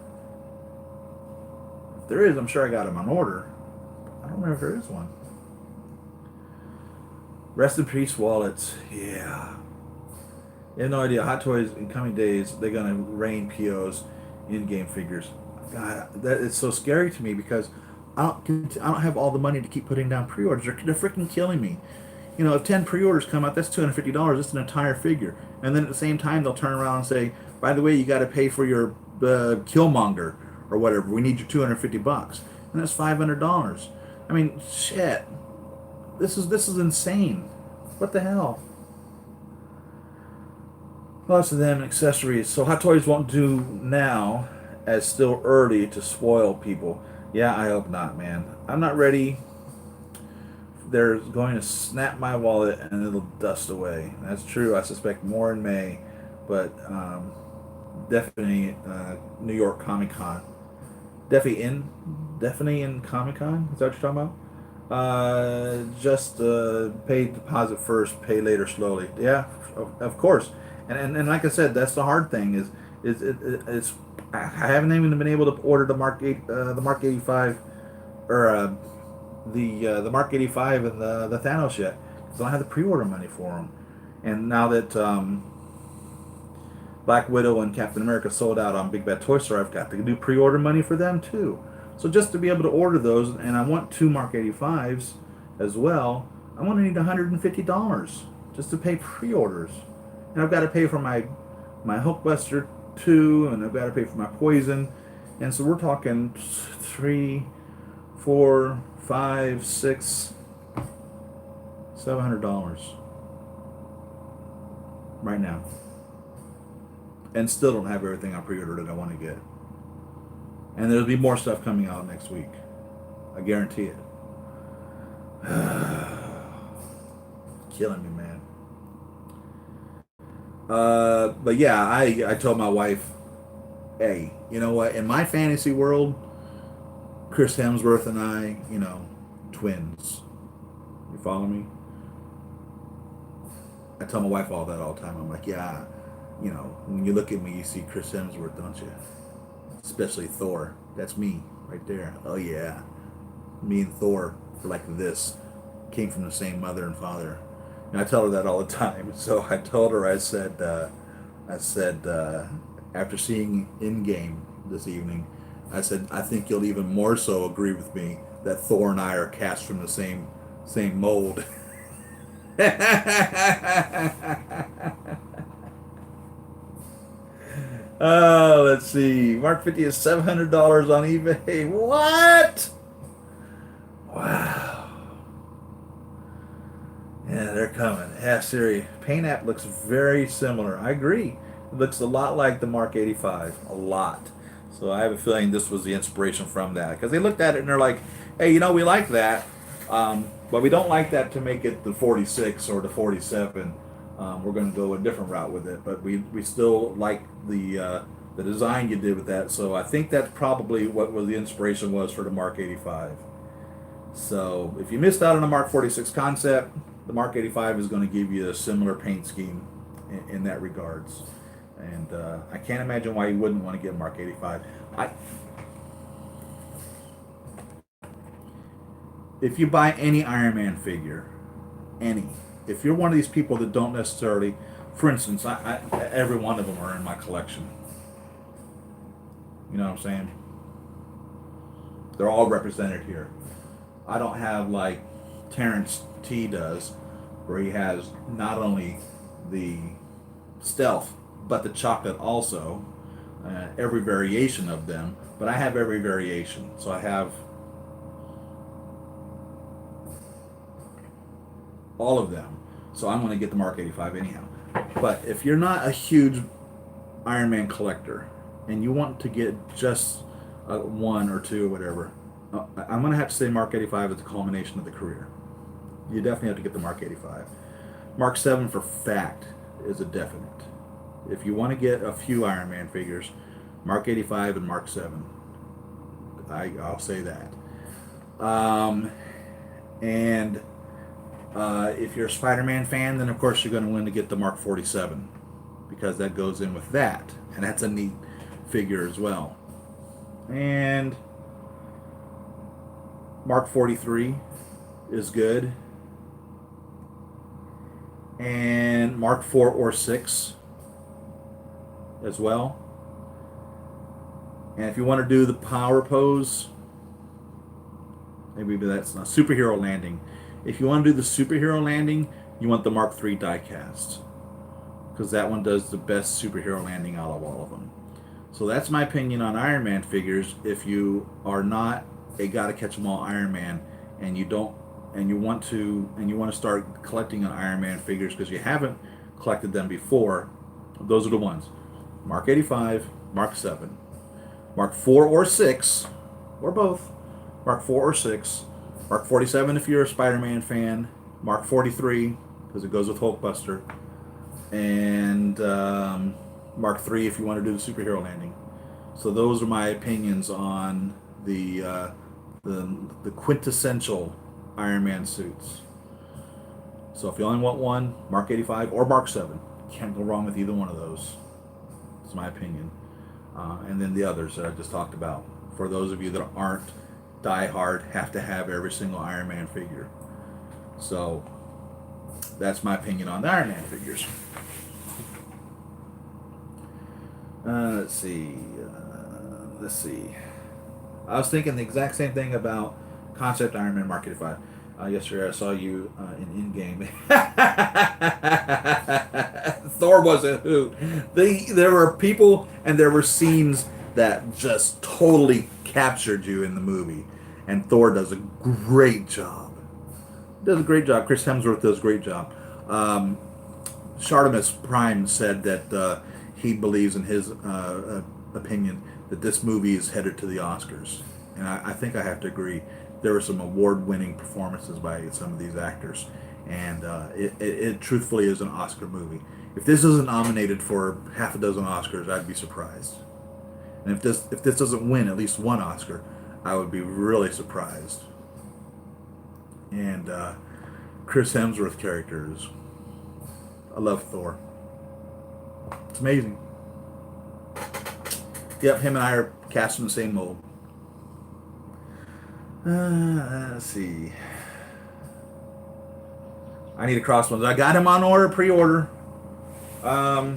If there is, I'm sure I got him on order. I don't know if there is one. Rest in peace, wallets. Yeah. You have no idea. Hot Toys in coming days, they're gonna rain POs in game figures. God, that is so scary to me because I don't have all the money to keep putting down pre-orders. They're freaking killing me. You know, if 10 pre-orders come out, that's $250. That's an entire figure. And then at the same time, they'll turn around and say, by the way, you got to pay for your Killmonger or whatever. We need your $250, and that's $500. I mean, shit. This is insane. What the hell? Lots of them accessories. So Hot Toys won't do now, as still early to spoil people. Yeah, I hope not, man. I'm not ready. They're going to snap my wallet and it'll dust away. That's true. I suspect more in May, but definitely New York Comic Con. Definitely in Comic Con. Is that what you're talking about? Just pay deposit first, pay later slowly. Yeah, of course. And like I said, that's the hard thing it's I haven't even been able to order the Mark 85 or the Mark 85 and the Thanos yet because I don't have the pre-order money for them. And now that Black Widow and Captain America sold out on Big Bad Toy Store, I've got to do pre-order money for them too. So just to be able to order those, and I want 2 Mark 85s as well, I'm going to need $150 just to pay pre-orders. And I've got to pay for my Hulkbuster 2, and I've got to pay for my Poison. And so we're talking 3, 4, 5, 6, $700 right now. And still don't have everything I pre-ordered that I want to get. And there'll be more stuff coming out next week. I guarantee it. Killing me, man. But yeah, I told my wife, hey, you know what? In my fantasy world, Chris Hemsworth and I, twins. You follow me? I tell my wife all that all the time. I'm like, yeah, when you look at me, you see Chris Hemsworth, don't you? Especially Thor. That's me right there. Oh yeah. Me and Thor are like this. Came from the same mother and father. And I tell her that all the time. So I told her, I said, after seeing Endgame this evening, I said, I think you'll even more so agree with me that Thor and I are cast from the same mold. Oh, let's see. Mark 50 is $700 on eBay. What? Wow. Yeah, they're coming. Yeah, Siri. Paint app looks very similar. I agree. It looks a lot like the Mark 85. A lot. So I have a feeling this was the inspiration from that. Because they looked at it and they're like, hey, we like that. But we don't like that to make it the 46 or the 47. We're going to go a different route with it. But we still like the design you did with that. So I think that's probably what the inspiration was for the Mark 85. So if you missed out on the Mark 46 concept, the Mark 85 is going to give you a similar paint scheme in that regards. And I can't imagine why you wouldn't want to get Mark 85. If you buy any Iron Man figure, if you're one of these people that don't necessarily, for instance, every one of them are in my collection. You know what I'm saying? They're all represented here. I don't have like Terrence T does, where he has not only the stealth, but the chocolate also. Every variation of them, but I have every variation. So I have all of them. So I'm going to get the Mark 85 anyhow. But if you're not a huge Iron Man collector and you want to get just one or two or whatever, I'm going to have to say Mark 85 is the culmination of the career. You definitely have to get the Mark 85. Mark 7 for fact is a definite. If you want to get a few Iron Man figures, Mark 85 and Mark 7. I'll say that. And if you're a Spider-Man fan, then of course you're going to want to get the Mark 47 because that goes in with that. And that's a neat figure as well. And Mark 43 is good. And Mark 4 or 6 as well. And if you want to do the power pose, maybe that's not superhero landing. If you want to do the superhero landing, you want the Mark III diecast, because that one does the best superhero landing out of all of them. So that's my opinion on Iron Man figures. If you are not a gotta catch 'em all Iron Man, and you want to start collecting on Iron Man figures because you haven't collected them before, those are the ones. Mark 85, Mark 7, Mark 4 or 6, or both. Mark 4 or 6, Mark 47 if you're a Spider-Man fan, Mark 43 because it goes with Hulkbuster, and Mark 3 if you want to do the superhero landing. So those are my opinions on the quintessential Iron Man suits. So if you only want one, Mark 85 or Mark 7. Can't go wrong with either one of those. It's my opinion. And then the others that I just talked about. For those of you that aren't die-hard, have to have every single Iron Man figure. So that's my opinion on the Iron Man figures. Let's see. I was thinking the exact same thing about Concept Iron Man Mark 85. Yesterday I saw you in Endgame. Thor was a hoot. There were people and there were scenes that just totally captured you in the movie. And Thor does a great job. Chris Hemsworth does a great job. Shartimus Prime said that he believes in his opinion that this movie is headed to the Oscars. And I think I have to agree. There were some award-winning performances by some of these actors, and it truthfully is an Oscar movie. If this isn't nominated for half a dozen Oscars, I'd be surprised. And if this doesn't win at least one Oscar, I would be really surprised. And Chris Hemsworth characters, I love Thor. It's amazing. Yep, him and I are cast in the same mold. Let's see. I need a Crossbones. I got him on order, pre-order. I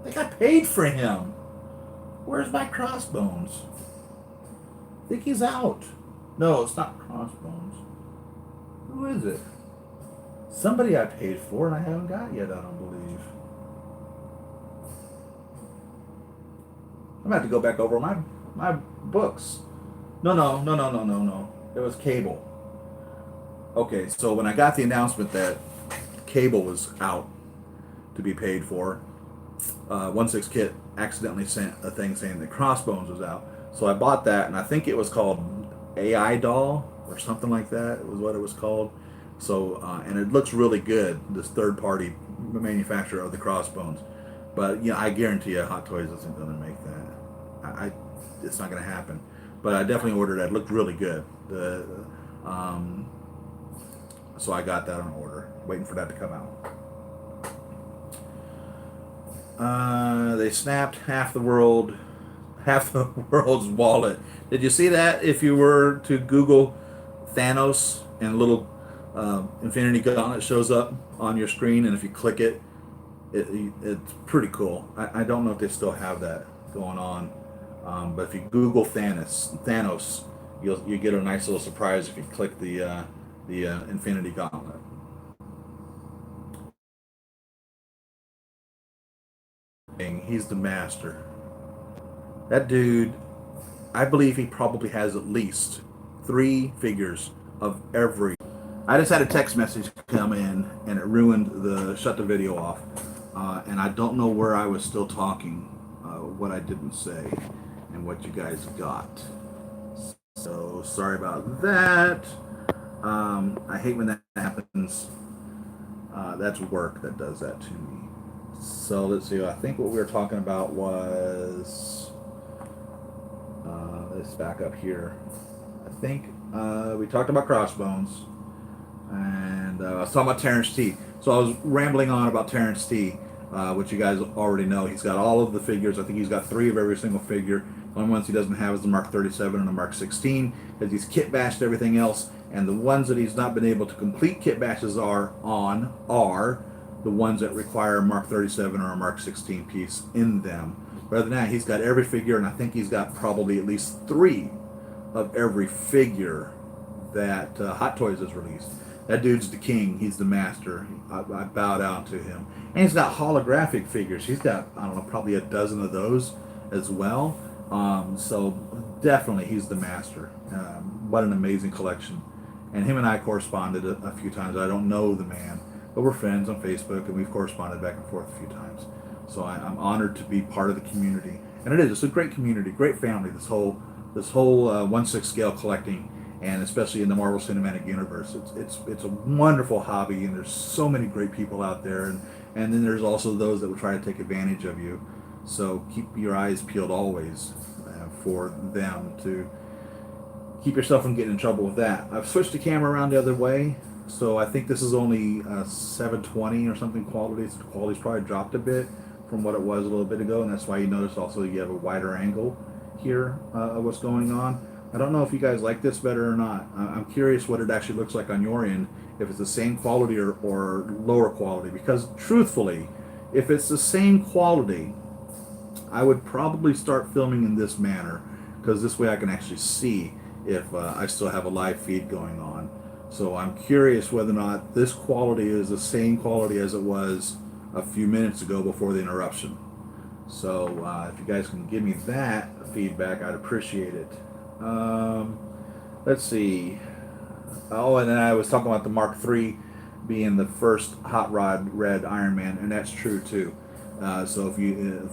think I paid for him. Where's my Crossbones? I think he's out. No, it's not Crossbones. Who is it? Somebody I paid for and I haven't got yet, I don't believe. I'm going to have to go back over my books. No. It was Cable. Okay, so when I got the announcement that Cable was out to be paid for, 1/6 Kit accidentally sent a thing saying that Crossbones was out. So I bought that, and I think it was called AI Doll or something like that. It was what it was called. So, and it looks really good, this third-party manufacturer of the Crossbones. But I guarantee you, Hot Toys isn't going to make that. It's not going to happen. But I definitely ordered that. It looked really good. So I got that on order, waiting for that to come out. They snapped half the world's wallet. Did you see that? If you were to Google Thanos and a little Infinity Gauntlet shows up on your screen, and if you click it, it's pretty cool. I don't know if they still have that going on, but if you Google Thanos, you get a nice little surprise if you click the Infinity Gauntlet. He's the master. That dude, I believe he probably has at least 3 figures of every. I just had a text message come in and it shut the video off. And I don't know where I was still talking, what I didn't say, and what you guys got. So sorry about that. I hate when that happens. That's work that does that to me. So let's see. I think what we were talking about was. Let's back up here. I think we talked about Crossbones, and I was talking about Terrence T. So I was rambling on about Terrence T, which you guys already know. He's got all of the figures. I think he's got 3 of every single figure. The only ones he doesn't have is the Mark 37 and the Mark 16, because he's kit bashed everything else. And the ones that he's not been able to complete kit bashes are the ones that require a Mark 37 or a Mark 16 piece in them. But other than that, he's got every figure, and I think he's got probably at least 3 of every figure that Hot Toys has released. That dude's the king. He's the master. I bow down to him. And he's got holographic figures. He's got, I don't know, probably a dozen of those as well. So definitely he's the master. What an amazing collection. And him and I corresponded a few times. I don't know the man, but we're friends on Facebook, and we've corresponded back and forth a few times. So I'm honored to be part of the community. And it's a great community, great family, this whole 1/6 scale collecting, and especially in the Marvel Cinematic Universe. It's a wonderful hobby, and there's so many great people out there, and then there's also those that will try to take advantage of you. So keep your eyes peeled always for them to keep yourself from getting in trouble with that. I've switched the camera around the other way, so I think this is only 720 or something quality. So the quality's probably dropped a bit from what it was a little bit ago, and that's why you notice also you have a wider angle here of what's going on. I don't know if you guys like this better or not. I'm curious what it actually looks like on your end, if it's the same quality or lower quality, because truthfully, if it's the same quality, I would probably start filming in this manner, because this way I can actually see if I still have a live feed going on. So I'm curious whether or not this quality is the same quality as it was a few minutes ago before the interruption. So if you guys can give me that feedback, I'd appreciate it. Let's see. Oh, and then I was talking about the Mark III being the first hot rod red Iron Man, and that's true too. So if you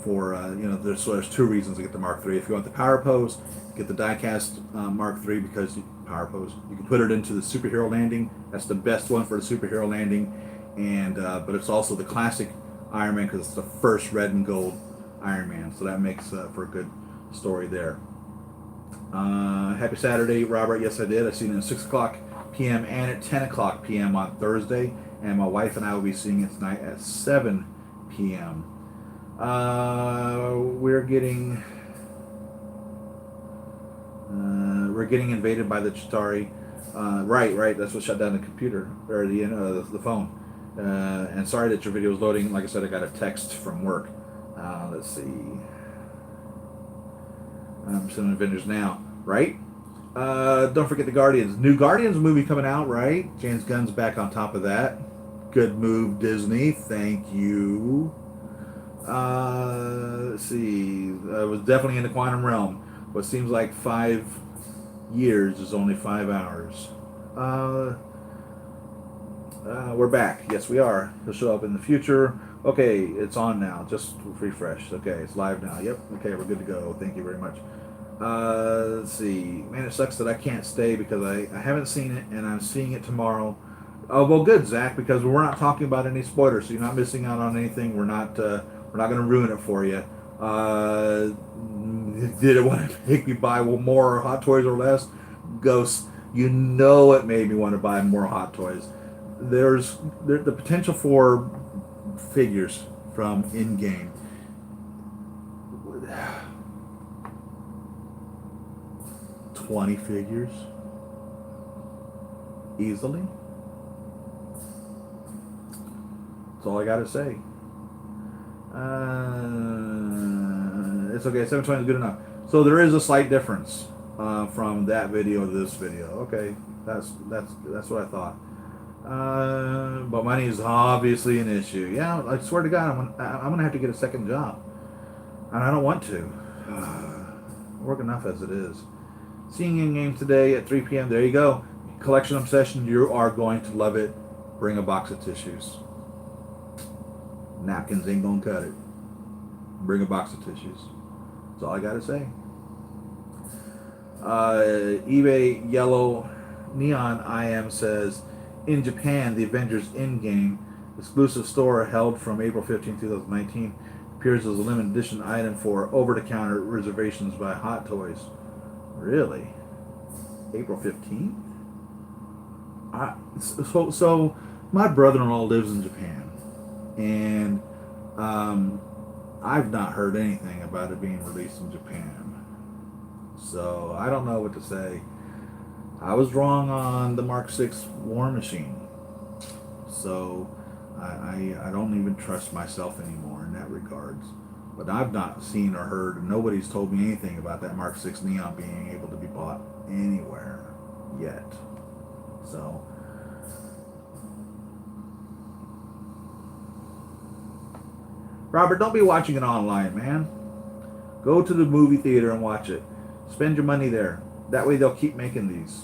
there's 2 reasons to get the Mark III. If you want the Power Pose, get the Diecast Mark III, because Power Pose, you can put it into the superhero landing. That's the best one for the superhero landing, and but it's also the classic Iron Man because it's the first red and gold Iron Man. So that makes for a good story there. Happy Saturday, Robert. Yes, I did. I seen it at 6 o'clock p.m. and at 10 o'clock p.m. on Thursday, and my wife and I will be seeing it tonight at 7 p.m. We're getting invaded by the Chitauri. Right. That's what shut down the computer or the phone. And sorry that your video is loading. Like I said, I got a text from work. Let's see. I'm sending Avengers now. Right. Don't forget the Guardians. New Guardians movie coming out. Right. James Gunn's back on top of that. Good move, Disney. Thank you. Let's see. I was definitely in the quantum realm. What seems like 5 years is only 5 hours. We're back. Yes, we are. He'll show up in the future. Okay, it's on now. Just refresh. Okay, it's live now. Yep. Okay, we're good to go. Thank you very much. Let's see. Man, it sucks that I can't stay because I haven't seen it, and I'm seeing it tomorrow. Oh, well, good, Zach, because we're not talking about any spoilers, so you're not missing out on anything. We're not going to ruin it for you. Did it want to make me buy more Hot Toys or less? Ghosts, you know it made me want to buy more Hot Toys. There's the potential for figures from Endgame. 20 figures? Easily? That's all I gotta say. It's okay. 720 is good enough. So there is a slight difference. from that video to this video. Okay, that's what I thought. But money is obviously an issue. Yeah, I swear to God, I'm gonna have to get a second job, and I don't want to. I work enough as it is. Seeing Endgame today at 3 p.m. There you go. Collection obsession. You are going to love it. Bring a box of tissues. Napkins ain't gonna cut it. Bring a box of tissues. That's all I gotta say. eBay Yellow Neon IM says, in Japan, the Avengers Endgame exclusive store held from April 15, 2019 appears as a limited edition item for over-the-counter reservations by Hot Toys. Really? April 15th? So my brother-in-law lives in Japan, and I've not heard anything about it being released in Japan. So I don't know what to say. I was wrong on the Mark VI War Machine. So I don't even trust myself anymore in that regards. But I've not seen or heard, and nobody's told me anything about that Mark VI Neon being able to be bought anywhere yet. So Robert, don't be watching it online, man. Go to the movie theater and watch it. Spend your money there. That way they'll keep making these.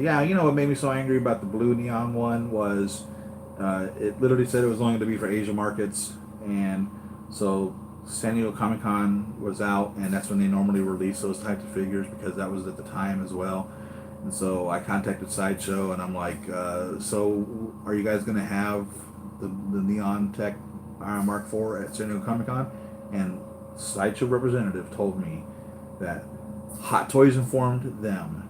Yeah, you know what made me so angry about the blue neon one was it literally said it was only going to be for Asia markets, and so San Diego Comic-Con was out, and that's when they normally release those types of figures because that was at the time as well. And so I contacted Sideshow, and I'm like, so are you guys going to have the Neon Tech Mark IV at San Diego Comic-Con? And Sideshow representative told me that Hot Toys informed them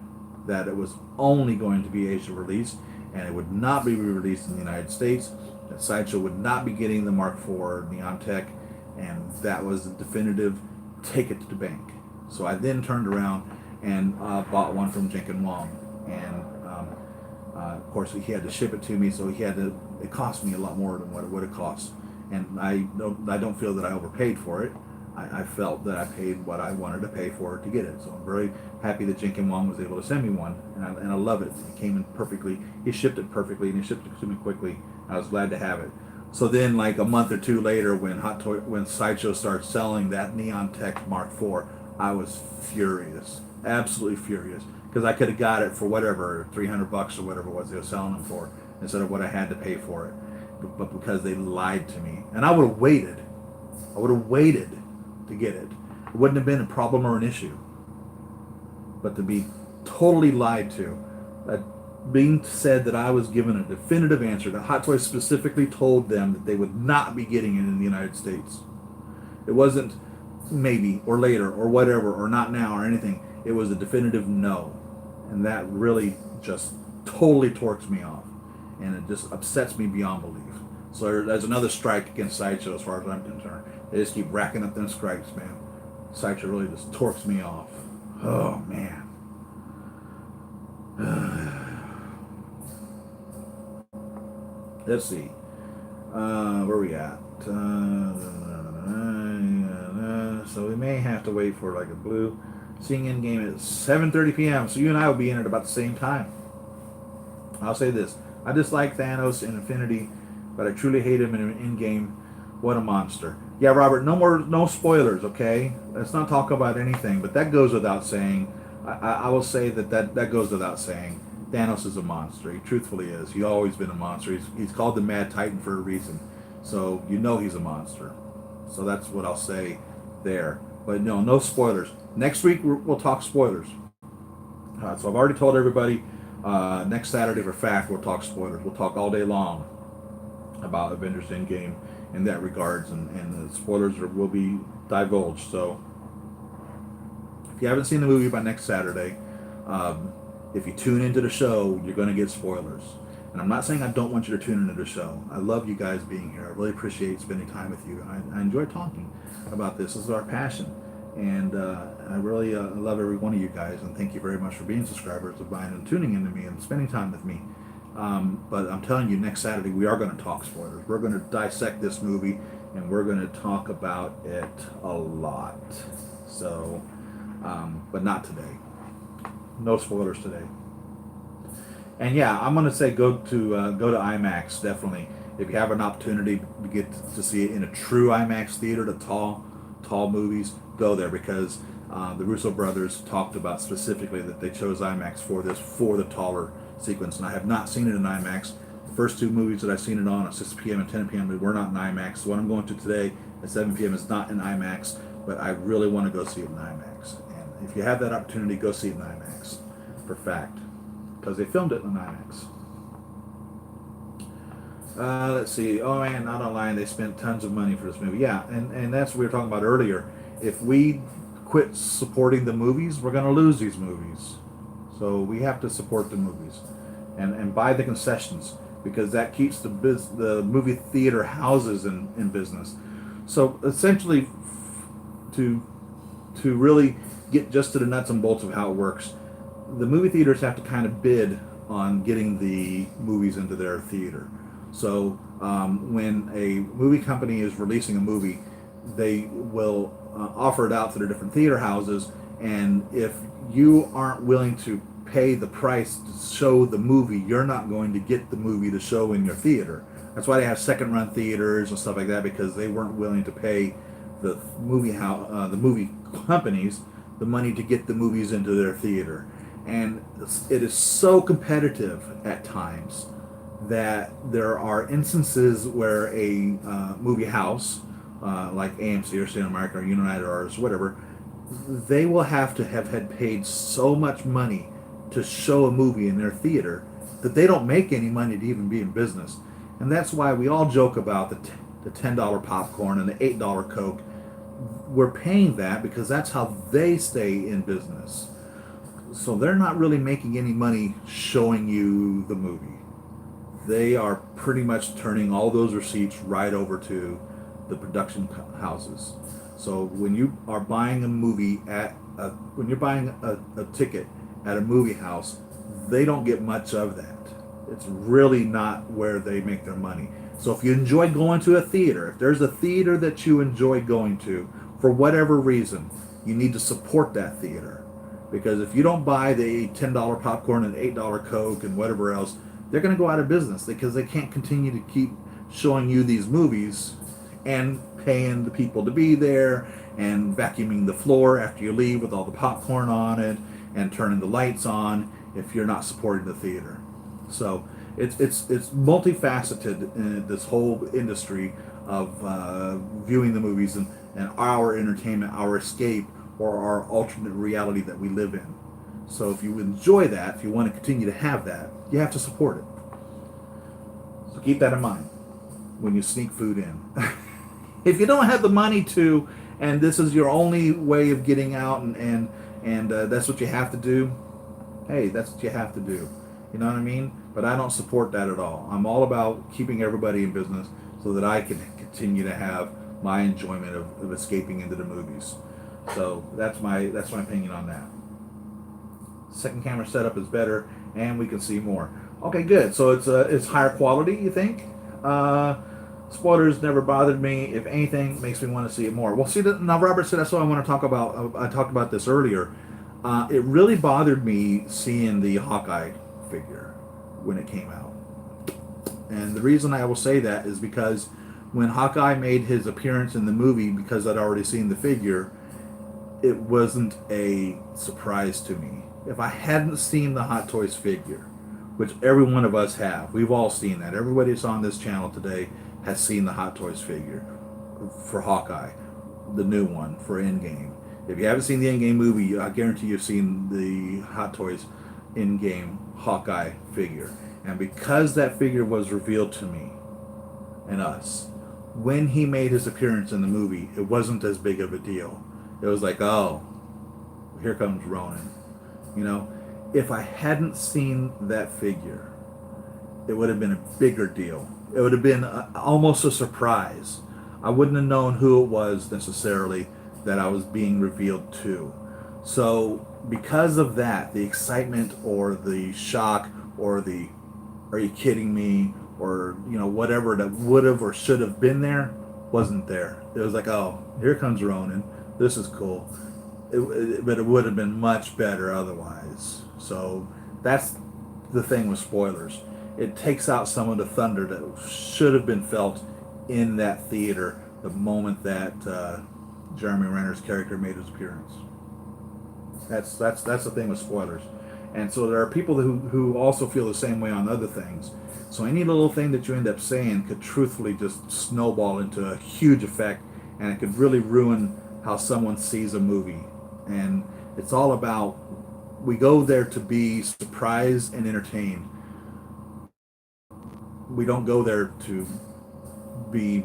that it was only going to be Asia release, and it would not be re-released in the United States, that Sideshow would not be getting the Mark IV Neon Tech, and that was the definitive take it to the bank. So I then turned around and bought one from Jenkin Wong, and of course he had to ship it to me, so it cost me a lot more than what it would have cost, and I don't feel that I overpaid for it. I felt that I paid what I wanted to pay for to get it. So I'm very happy that Jenkin Wong was able to send me one, and I love it. It came in perfectly. He shipped it perfectly, and he shipped it to me quickly. I was glad to have it. So then, like a month or two later, when Sideshow started selling that Neon Tech Mark IV, I was furious, absolutely furious, because I could have got it for whatever, $300 or whatever it was they were selling them for, instead of what I had to pay for it. But because they lied to me, and I would have waited. To get it. It wouldn't have been a problem or an issue. But to be totally lied to, being said that I was given a definitive answer, that Hot Toys specifically told them that they would not be getting it in the United States. It wasn't maybe or later or whatever or not now or anything. It was a definitive no. And that really just totally torques me off. And it just upsets me beyond belief. So there's another strike against Sideshow as far as I'm concerned. They just keep racking up them strikes, man. Sideshow really just torques me off. Oh, man. Let's see. Where we at? So we may have to wait for like a blue. Seeing Endgame at 7:30 p.m. So you and I will be in at about the same time. I'll say this. I dislike Thanos in Infinity, but I truly hate him in Endgame. What a monster. Yeah, Robert, no spoilers, okay? Let's not talk about anything, but that goes without saying. I will say that goes without saying. Thanos is a monster. He truthfully is. He's always been a monster. He's called the Mad Titan for a reason. So you know he's a monster. So that's what I'll say there. But no spoilers. Next week we'll talk spoilers. So I've already told everybody next Saturday for fact we'll talk spoilers. We'll talk all day long about Avengers Endgame in that regards, and the spoilers will be divulged. So if you haven't seen the movie by next Saturday, if you tune into the show, you're going to get spoilers. And I'm not saying I don't want you to tune into the show. I love you guys being here. I really appreciate spending time with you. I enjoy talking about this. This is our passion. And I really love every one of you guys, and thank you very much for being subscribers of mine and tuning into me and spending time with me. But I'm telling you, next Saturday we are going to talk spoilers. We're going to dissect this movie and we're going to talk about it a lot. So, but not today. No spoilers today. And yeah, I'm going to say go to IMAX, definitely. If you have an opportunity to get to see it in a true IMAX theater, the tall movies, go there, because the Russo brothers talked about specifically that they chose IMAX for this, for the taller sequence. And I have not seen it in IMAX. The first two movies that I've seen it on at 6 p.m. and 10 p.m. were not in IMAX. The one I'm going to today at 7 p.m. is not in IMAX, but I really want to go see it in IMAX. And if you have that opportunity, go see it in IMAX, for fact, because they filmed it in IMAX. Let's see. Oh man, not online. They spent tons of money for this movie. Yeah, and that's what we were talking about earlier. If we quit supporting the movies, we're going to lose these movies. So we have to support the movies and buy the concessions, because that keeps the movie theater houses in business. So essentially, to really get just to the nuts and bolts of how it works, the movie theaters have to kind of bid on getting the movies into their theater. So when a movie company is releasing a movie, they will offer it out to their different theater houses, and if you aren't willing to pay the price to show the movie, you're not going to get the movie to show in your theater. That's why they have second run theaters and stuff like that, because they weren't willing to pay the movie companies the money to get the movies into their theater. And it is so competitive at times that there are instances where a movie house, like AMC or Cinemark or United Artists, whatever, they will have to have had paid so much money to show a movie in their theater that they don't make any money to even be in business. And that's why we all joke about the $10 popcorn and the $8 Coke. We're paying that because that's how they stay in business. So they're not really making any money showing you the movie. They are pretty much turning all those receipts right over to the production houses. So when you are buying a movie when you're buying a ticket at a movie house, they don't get much of that. It's really not where they make their money. So if you enjoy going to a theater, if there's a theater that you enjoy going to, for whatever reason, you need to support that theater. Because if you don't buy the $10 popcorn and $8 Coke and whatever else, they're going to go out of business, because they can't continue to keep showing you these movies and paying the people to be there and vacuuming the floor after you leave with all the popcorn on it and turning the lights on if you're not supporting the theater. So it's multifaceted in this whole industry of viewing the movies and our entertainment, our escape, or our alternate reality that we live in. So if you enjoy that, if you want to continue to have that, you have to support it. So keep that in mind when you sneak food in. If you don't have the money to, and this is your only way of getting out, and that's what you have to do, hey, that's what you have to do. You know what I mean? But I don't support that at all. I'm all about keeping everybody in business so that I can continue to have my enjoyment of escaping into the movies. So that's my opinion on that. Second camera setup is better, and we can see more. Okay, good. So it's higher quality, you think? Spoilers never bothered me. If anything, makes me want to see it more. Well, see, now Robert said that's what I want to talk about. I talked about this earlier. It really bothered me seeing the Hawkeye figure when it came out. And the reason I will say that is because when Hawkeye made his appearance in the movie, because I'd already seen the figure, it wasn't a surprise to me. If I hadn't seen the Hot Toys figure, which every one of us have, we've all seen that. Everybody that's on this channel today has seen the Hot Toys figure for Hawkeye, the new one for Endgame. If you haven't seen the Endgame movie, I guarantee you've seen the Hot Toys Endgame Hawkeye figure. And because that figure was revealed to me and us, when he made his appearance in the movie, it wasn't as big of a deal. It was like, oh, here comes Ronan. You know, if I hadn't seen that figure, it would have been a bigger deal. It would have been almost a surprise. I wouldn't have known who it was necessarily that I was being revealed to. So because of that, the excitement or the shock or the, are you kidding me, or, you know, whatever that would have or should have been there wasn't there. It was like, oh, here comes Ronan. This is cool. But it would have been much better otherwise. So that's the thing with spoilers. It takes out some of the thunder that should have been felt in that theater the moment that Jeremy Renner's character made his appearance. That's the thing with spoilers. And so there are people who also feel the same way on other things. So any little thing that you end up saying could truthfully just snowball into a huge effect, and it could really ruin how someone sees a movie. And it's all about, we go there to be surprised and entertained. We don't go there to be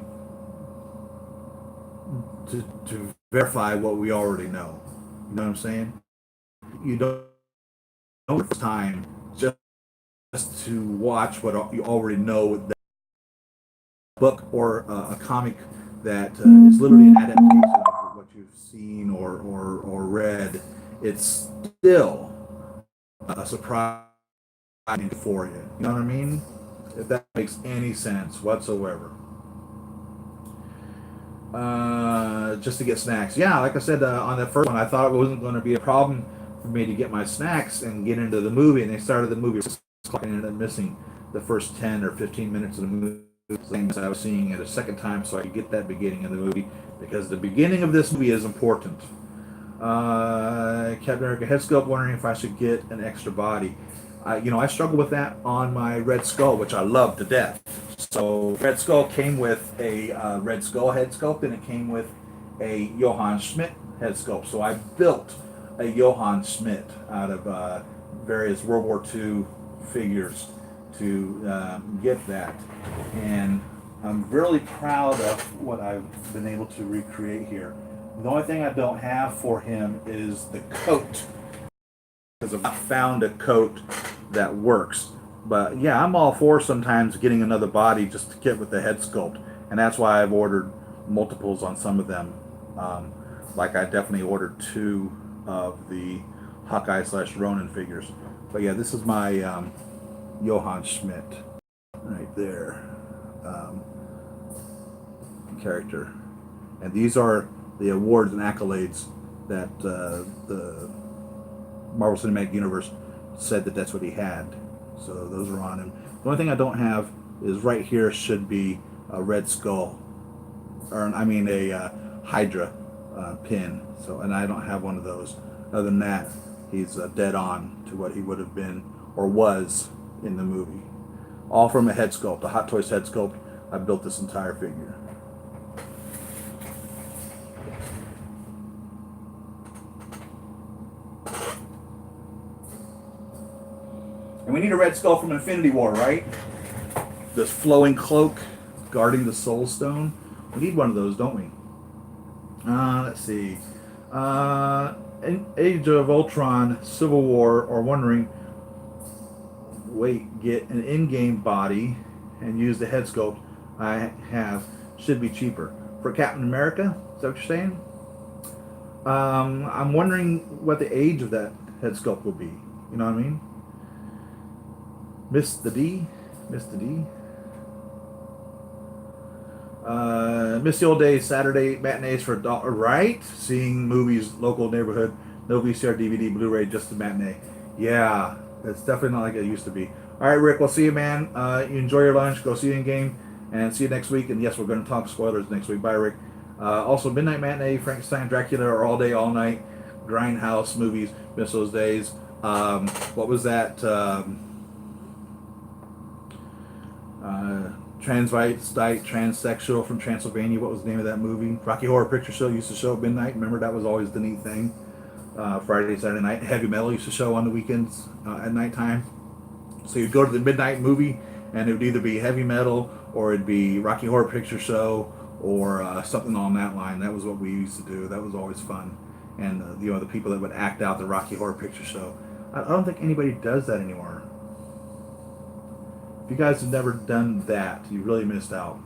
to verify what we already know. You know what I'm saying? You don't have time just to watch what you already know with that book or a comic that is literally an adaptation of what you've seen or read. It's still a surprise for you. You know what I mean? If that makes any sense whatsoever. Just to get snacks. Yeah, like I said on the first one, I thought it wasn't going to be a problem for me to get my snacks and get into the movie, and they started the movie and ended up missing the first 10 or 15 minutes of the movie. I was seeing it a second time so I could get that beginning of the movie, because the beginning of this movie is important. Captain America head sculpt, wondering if I should get an extra body. I struggle with that on my Red Skull, which I love to death. So Red Skull came with a Red Skull head sculpt, and it came with a Johann Schmidt head sculpt. So I built a Johann Schmidt out of various World War II figures to get that. And I'm really proud of what I've been able to recreate here. The only thing I don't have for him is the coat, because I've not found a coat that works. But yeah, I'm all for sometimes getting another body just to get with the head sculpt, and that's why I've ordered multiples on some of them. Like I definitely ordered 2 of the Hawkeye / Ronin figures. But yeah, this is my Johann Schmidt right there character, and these are the awards and accolades that the Marvel Cinematic Universe said that that's what he had. So those are on him. The only thing I don't have is right here should be a Red Skull, or a Hydra pin. So, and I don't have one of those. Other than that, he's dead on to what he would have been or was in the movie. All from a head sculpt, a Hot Toys head sculpt. I built this entire figure. And we need a Red Skull from Infinity War, right? This flowing cloak guarding the Soul Stone. We need one of those, don't we? Let's see. In Age of Ultron, Civil War, or wondering, get an in-game body and use the head sculpt I have, should be cheaper. For Captain America, is that what you're saying? I'm wondering what the age of that head sculpt will be. You know what I mean? Miss the D. Miss the old days, Saturday matinees for $1, right? Seeing movies, local neighborhood, no VCR, DVD, Blu-ray, just a matinee. Yeah, it's definitely not like it used to be. All right, Rick, we'll see you, man. You enjoy your lunch. Go see you in game, and see you next week. And yes, we're going to talk spoilers next week. Bye, Rick. Also, Midnight Matinee, Frankenstein, Dracula, or All Day, All Night, Grindhouse movies. Miss those days. What was that? Transvestite, transsexual from Transylvania. What was the name of that movie? Rocky Horror Picture Show used to show at midnight. Remember, that was always the neat thing. Friday, Saturday night. Heavy Metal used to show on the weekends at nighttime. So you'd go to the midnight movie, and it would either be Heavy Metal or it'd be Rocky Horror Picture Show or something on that line. That was what we used to do. That was always fun. And the people that would act out the Rocky Horror Picture Show. I don't think anybody does that anymore. If you guys have never done that, you really missed out.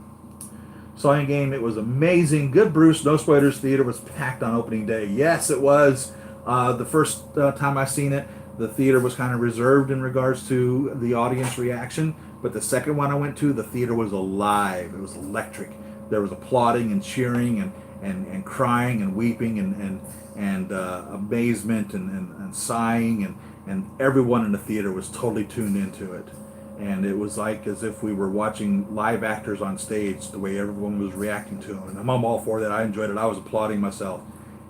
Saw you in game. It was amazing. Good Bruce. No spoilers. Theater was packed on opening day. Yes, it was. The first time I seen it, the theater was kind of reserved in regards to the audience reaction. But the second one I went to, the theater was alive. It was electric. there was applauding and cheering and crying and weeping and amazement and sighing, and everyone in the theater was totally tuned into it. And it was like as if we were watching live actors on stage, the way everyone was reacting to them. And I'm all for that. I enjoyed it. I was applauding myself,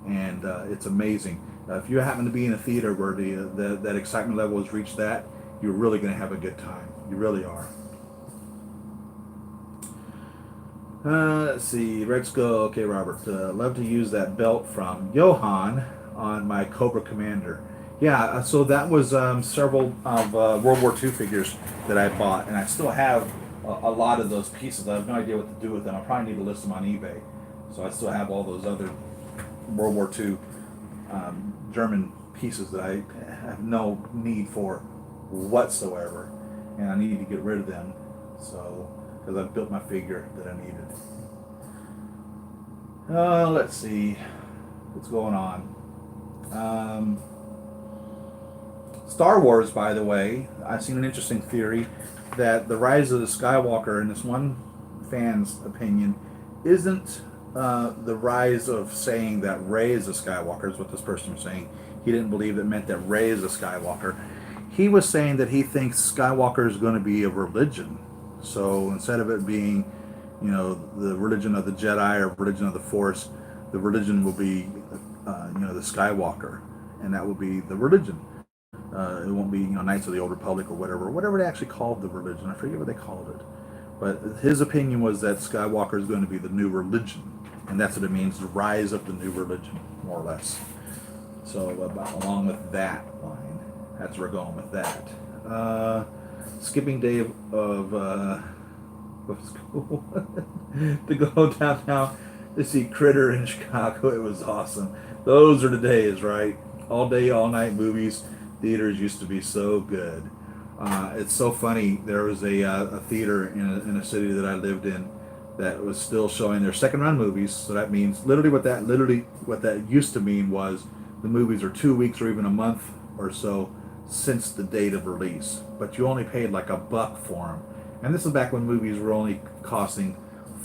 and it's amazing. If you happen to be in a theater where that excitement level has reached that, you're really going to have a good time. You really are. Let's see. Red Skull. Okay, Robert. Love to use that belt from Johan on my Cobra Commander. Yeah, so that was several of World War II figures that I bought, and I still have a lot of those pieces. I have no idea what to do with them. I probably need to list them on eBay. So I still have all those other World War II German pieces that I have no need for whatsoever, and I need to get rid of them. So, because I've built my figure that I needed. Let's see what's going on. Star Wars, by the way, I've seen an interesting theory that the rise of the Skywalker, in this one fan's opinion, isn't the rise of saying that Rey is a Skywalker, is what this person was saying. He didn't believe it meant that Rey is a Skywalker. He was saying that he thinks Skywalker is going to be a religion. So instead of it being, the religion of the Jedi or religion of the Force, the religion will be, the Skywalker, and that will be the religion. It won't be, Knights of the Old Republic or whatever they actually called the religion. I forget what they called it. But his opinion was that Skywalker is going to be the new religion. And that's what it means, the rise of the new religion, more or less. So along with that line, that's where we're going with that. Skipping day of school to go downtown to see Critter in Chicago. It was awesome. Those are the days, right? All day, all night movies. Theaters used to be so good. It's so funny. There was a theater in a city that I lived in that was still showing their second run movies. So that means what that used to mean was the movies are 2 weeks or even a month or so since the date of release, but you only paid like $1 for them. And this is back when movies were only costing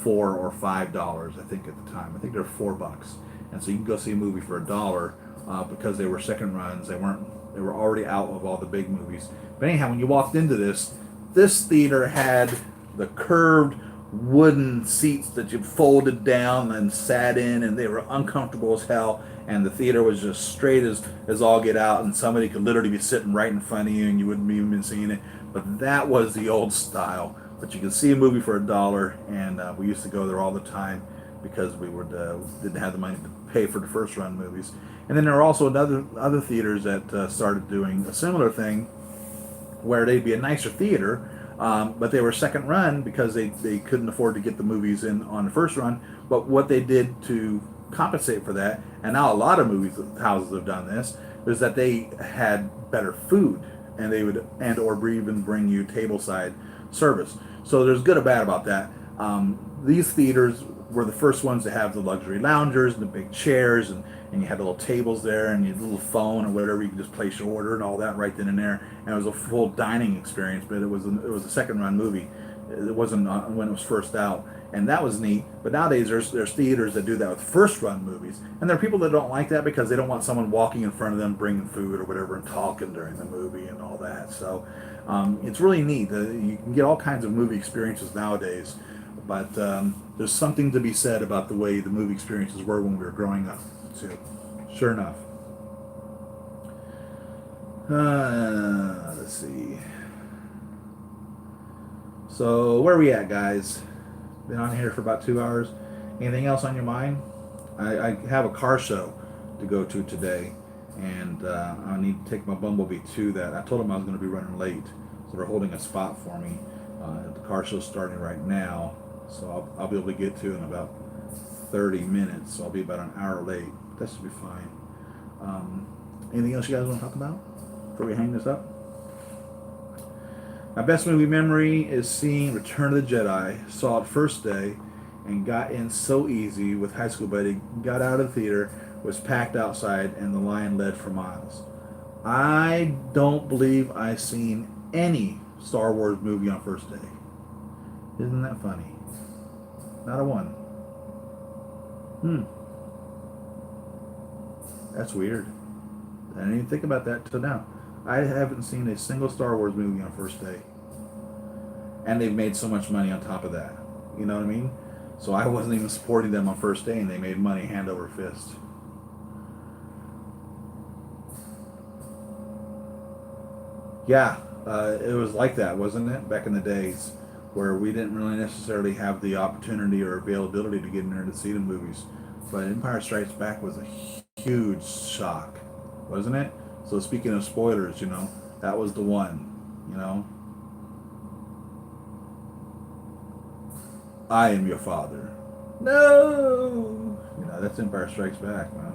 $4 or $5, I think at the time. I think they're $4, and so you can go see a movie for $1 because they were second runs. They were already out of all the big movies. But anyhow, when you walked into this theater had the curved wooden seats that you folded down and sat in, and they were uncomfortable as hell, and the theater was just straight as all get out, and somebody could literally be sitting right in front of you and you wouldn't even been seeing it. But that was the old style. But you could see a movie for $1, and we used to go there all the time because we didn't have the money to pay for the first run movies. And then there were also other theaters that started doing a similar thing where they'd be a nicer theater, but they were second run because they couldn't afford to get the movies in on the first run. But what they did to compensate for that, and now a lot of houses have done this, is that they had better food, and they would or even bring you tableside service. So there's good or bad about that. These theaters were the first ones to have the luxury loungers and the big chairs, and you had the little tables there, and your little phone or whatever, you could just place your order and all that right then and there. And it was a full dining experience, but it was a second run movie. It wasn't when it was first out, and that was neat. But nowadays there's theaters that do that with first run movies, and there are people that don't like that because they don't want someone walking in front of them bringing food or whatever and talking during the movie and all that. So it's really neat. You can get all kinds of movie experiences nowadays, but there's something to be said about the way the movie experiences were when we were growing up too. Sure enough. Let's see. So where are we at, guys? Been on here for about 2 hours. Anything else on your mind? I have a car show to go to today, and I need to take my Bumblebee to that. I told them I was going to be running late, so they're holding a spot for me. The car show's starting right now, so I'll be able to get to it in about 30 minutes. So I'll be about an hour late. That should be fine. Anything else you guys want to talk about before we hang this up? My best movie memory is seeing Return of the Jedi. Saw it first day and got in so easy with high school buddy. Got out of the theater, was packed outside, and the line led for miles. I don't believe I've seen any Star Wars movie on first day. Isn't that funny? Not a one. Hmm. That's weird. I didn't even think about that till now. I haven't seen a single Star Wars movie on first day. And they've made so much money on top of that. You know what I mean? So I wasn't even supporting them on first day, and they made money hand over fist. Yeah, it was like that, wasn't it? Back in the days where we didn't really necessarily have the opportunity or availability to get in there to see the movies. But Empire Strikes Back was a huge shock, wasn't it? So speaking of spoilers, that was the one. I am your father. No! That's Empire Strikes Back, man.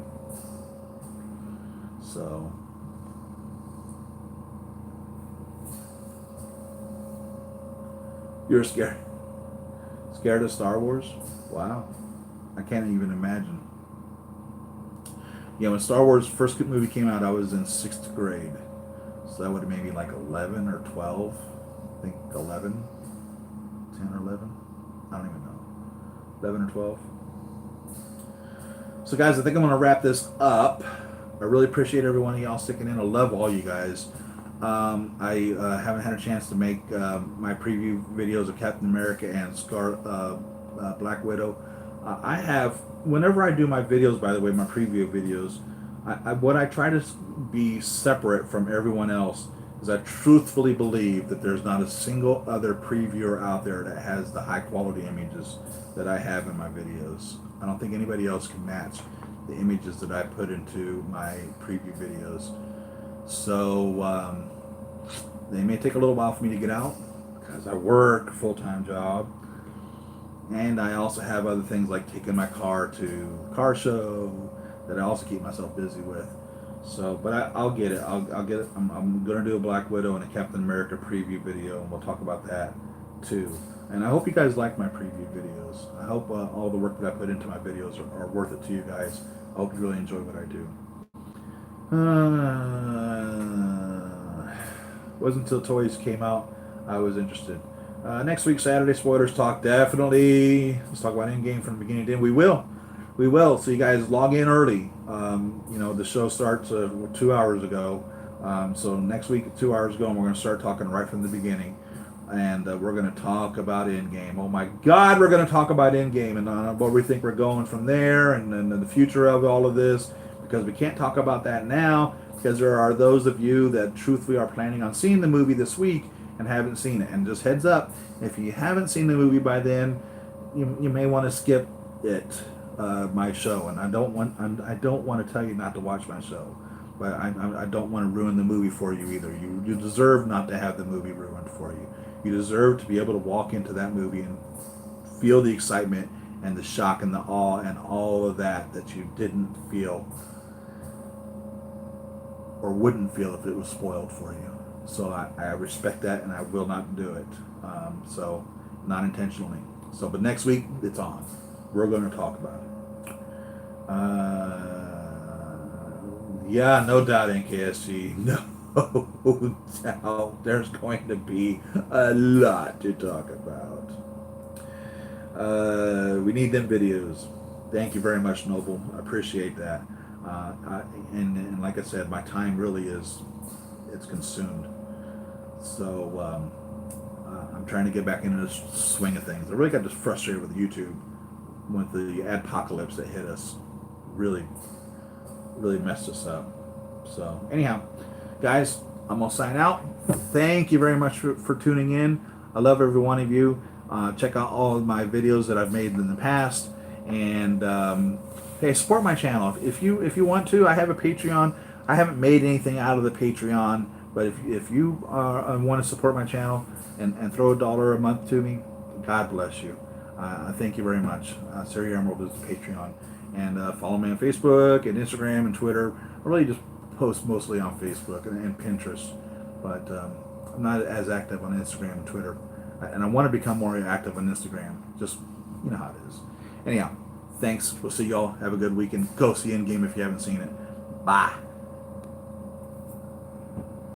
So, you're scared. Scared of Star Wars? Wow. I can't even imagine. Yeah, when Star Wars first movie came out, I was in 6th grade. So that would have maybe like 11 or 12. I think 11. 10 or 11. I don't even know. 11 or 12. So guys, I think I'm going to wrap this up. I really appreciate every one of y'all sticking in. I love all you guys. I haven't had a chance to make my preview videos of Captain America and Black Widow. I have, whenever I do my videos, by the way, my preview videos, what I try to be separate from everyone else is I truthfully believe that there's not a single other previewer out there that has the high quality images that I have in my videos. I don't think anybody else can match the images that I put into my preview videos. So they may take a little while for me to get out because I work a full-time job. And I also have other things like taking my car to a car show that I also keep myself busy with. So, but I'll get it. I'll get it. I'm going to do a Black Widow and a Captain America preview video, and we'll talk about that too. And I hope you guys like my preview videos. I hope all the work that I put into my videos are worth it to you guys. I hope you really enjoy what I do. Wasn't until toys came out I was interested. Next week, Saturday, spoilers talk, definitely. Let's talk about Endgame from the beginning to end. We will. So you guys log in early. The show starts 2 hours ago. So next week, 2 hours ago, and we're going to start talking right from the beginning. And we're going to talk about Endgame. Oh my God, we're going to talk about Endgame and where we think we're going from there and the future of all of this. Because we can't talk about that now because there are those of you that truthfully are planning on seeing the movie this week and haven't seen it. And just heads up, if you haven't seen the movie by then, you may want to skip it, my show. And I don't want to tell you not to watch my show, but I don't want to ruin the movie for you either. You deserve not to have the movie ruined for you. You deserve to be able to walk into that movie and feel the excitement and the shock and the awe and all of that you didn't feel or wouldn't feel if it was spoiled for you. So I respect that, and I will not do it. So not intentionally. So, but next week it's on. We're going to talk about it. Yeah, no doubt, NKSG. No doubt. There's going to be a lot to talk about. We need them videos. Thank you very much, Noble. I appreciate that. And like I said, my time really it's consumed. So I'm trying to get back into the swing of things. I really got just frustrated with YouTube with the adpocalypse that hit us. Really messed us up. So anyhow, guys, I'm gonna sign out. Thank you very much for tuning in. I love every one of you. Check out all of my videos that I've made in the past, and hey, support my channel if you want to. I have a Patreon. I haven't made anything out of the Patreon, but if you want to support my channel and throw $1 a month to me, God bless you. Thank you very much. Siri Emerald is the Patreon, and follow me on Facebook and Instagram and Twitter. I really just post mostly on Facebook and Pinterest, but I'm not as active on Instagram and Twitter, and I want to become more active on Instagram. Just, you know how it is. Anyhow, thanks. We'll see y'all. Have a good weekend. Go see Endgame if you haven't seen it. Bye.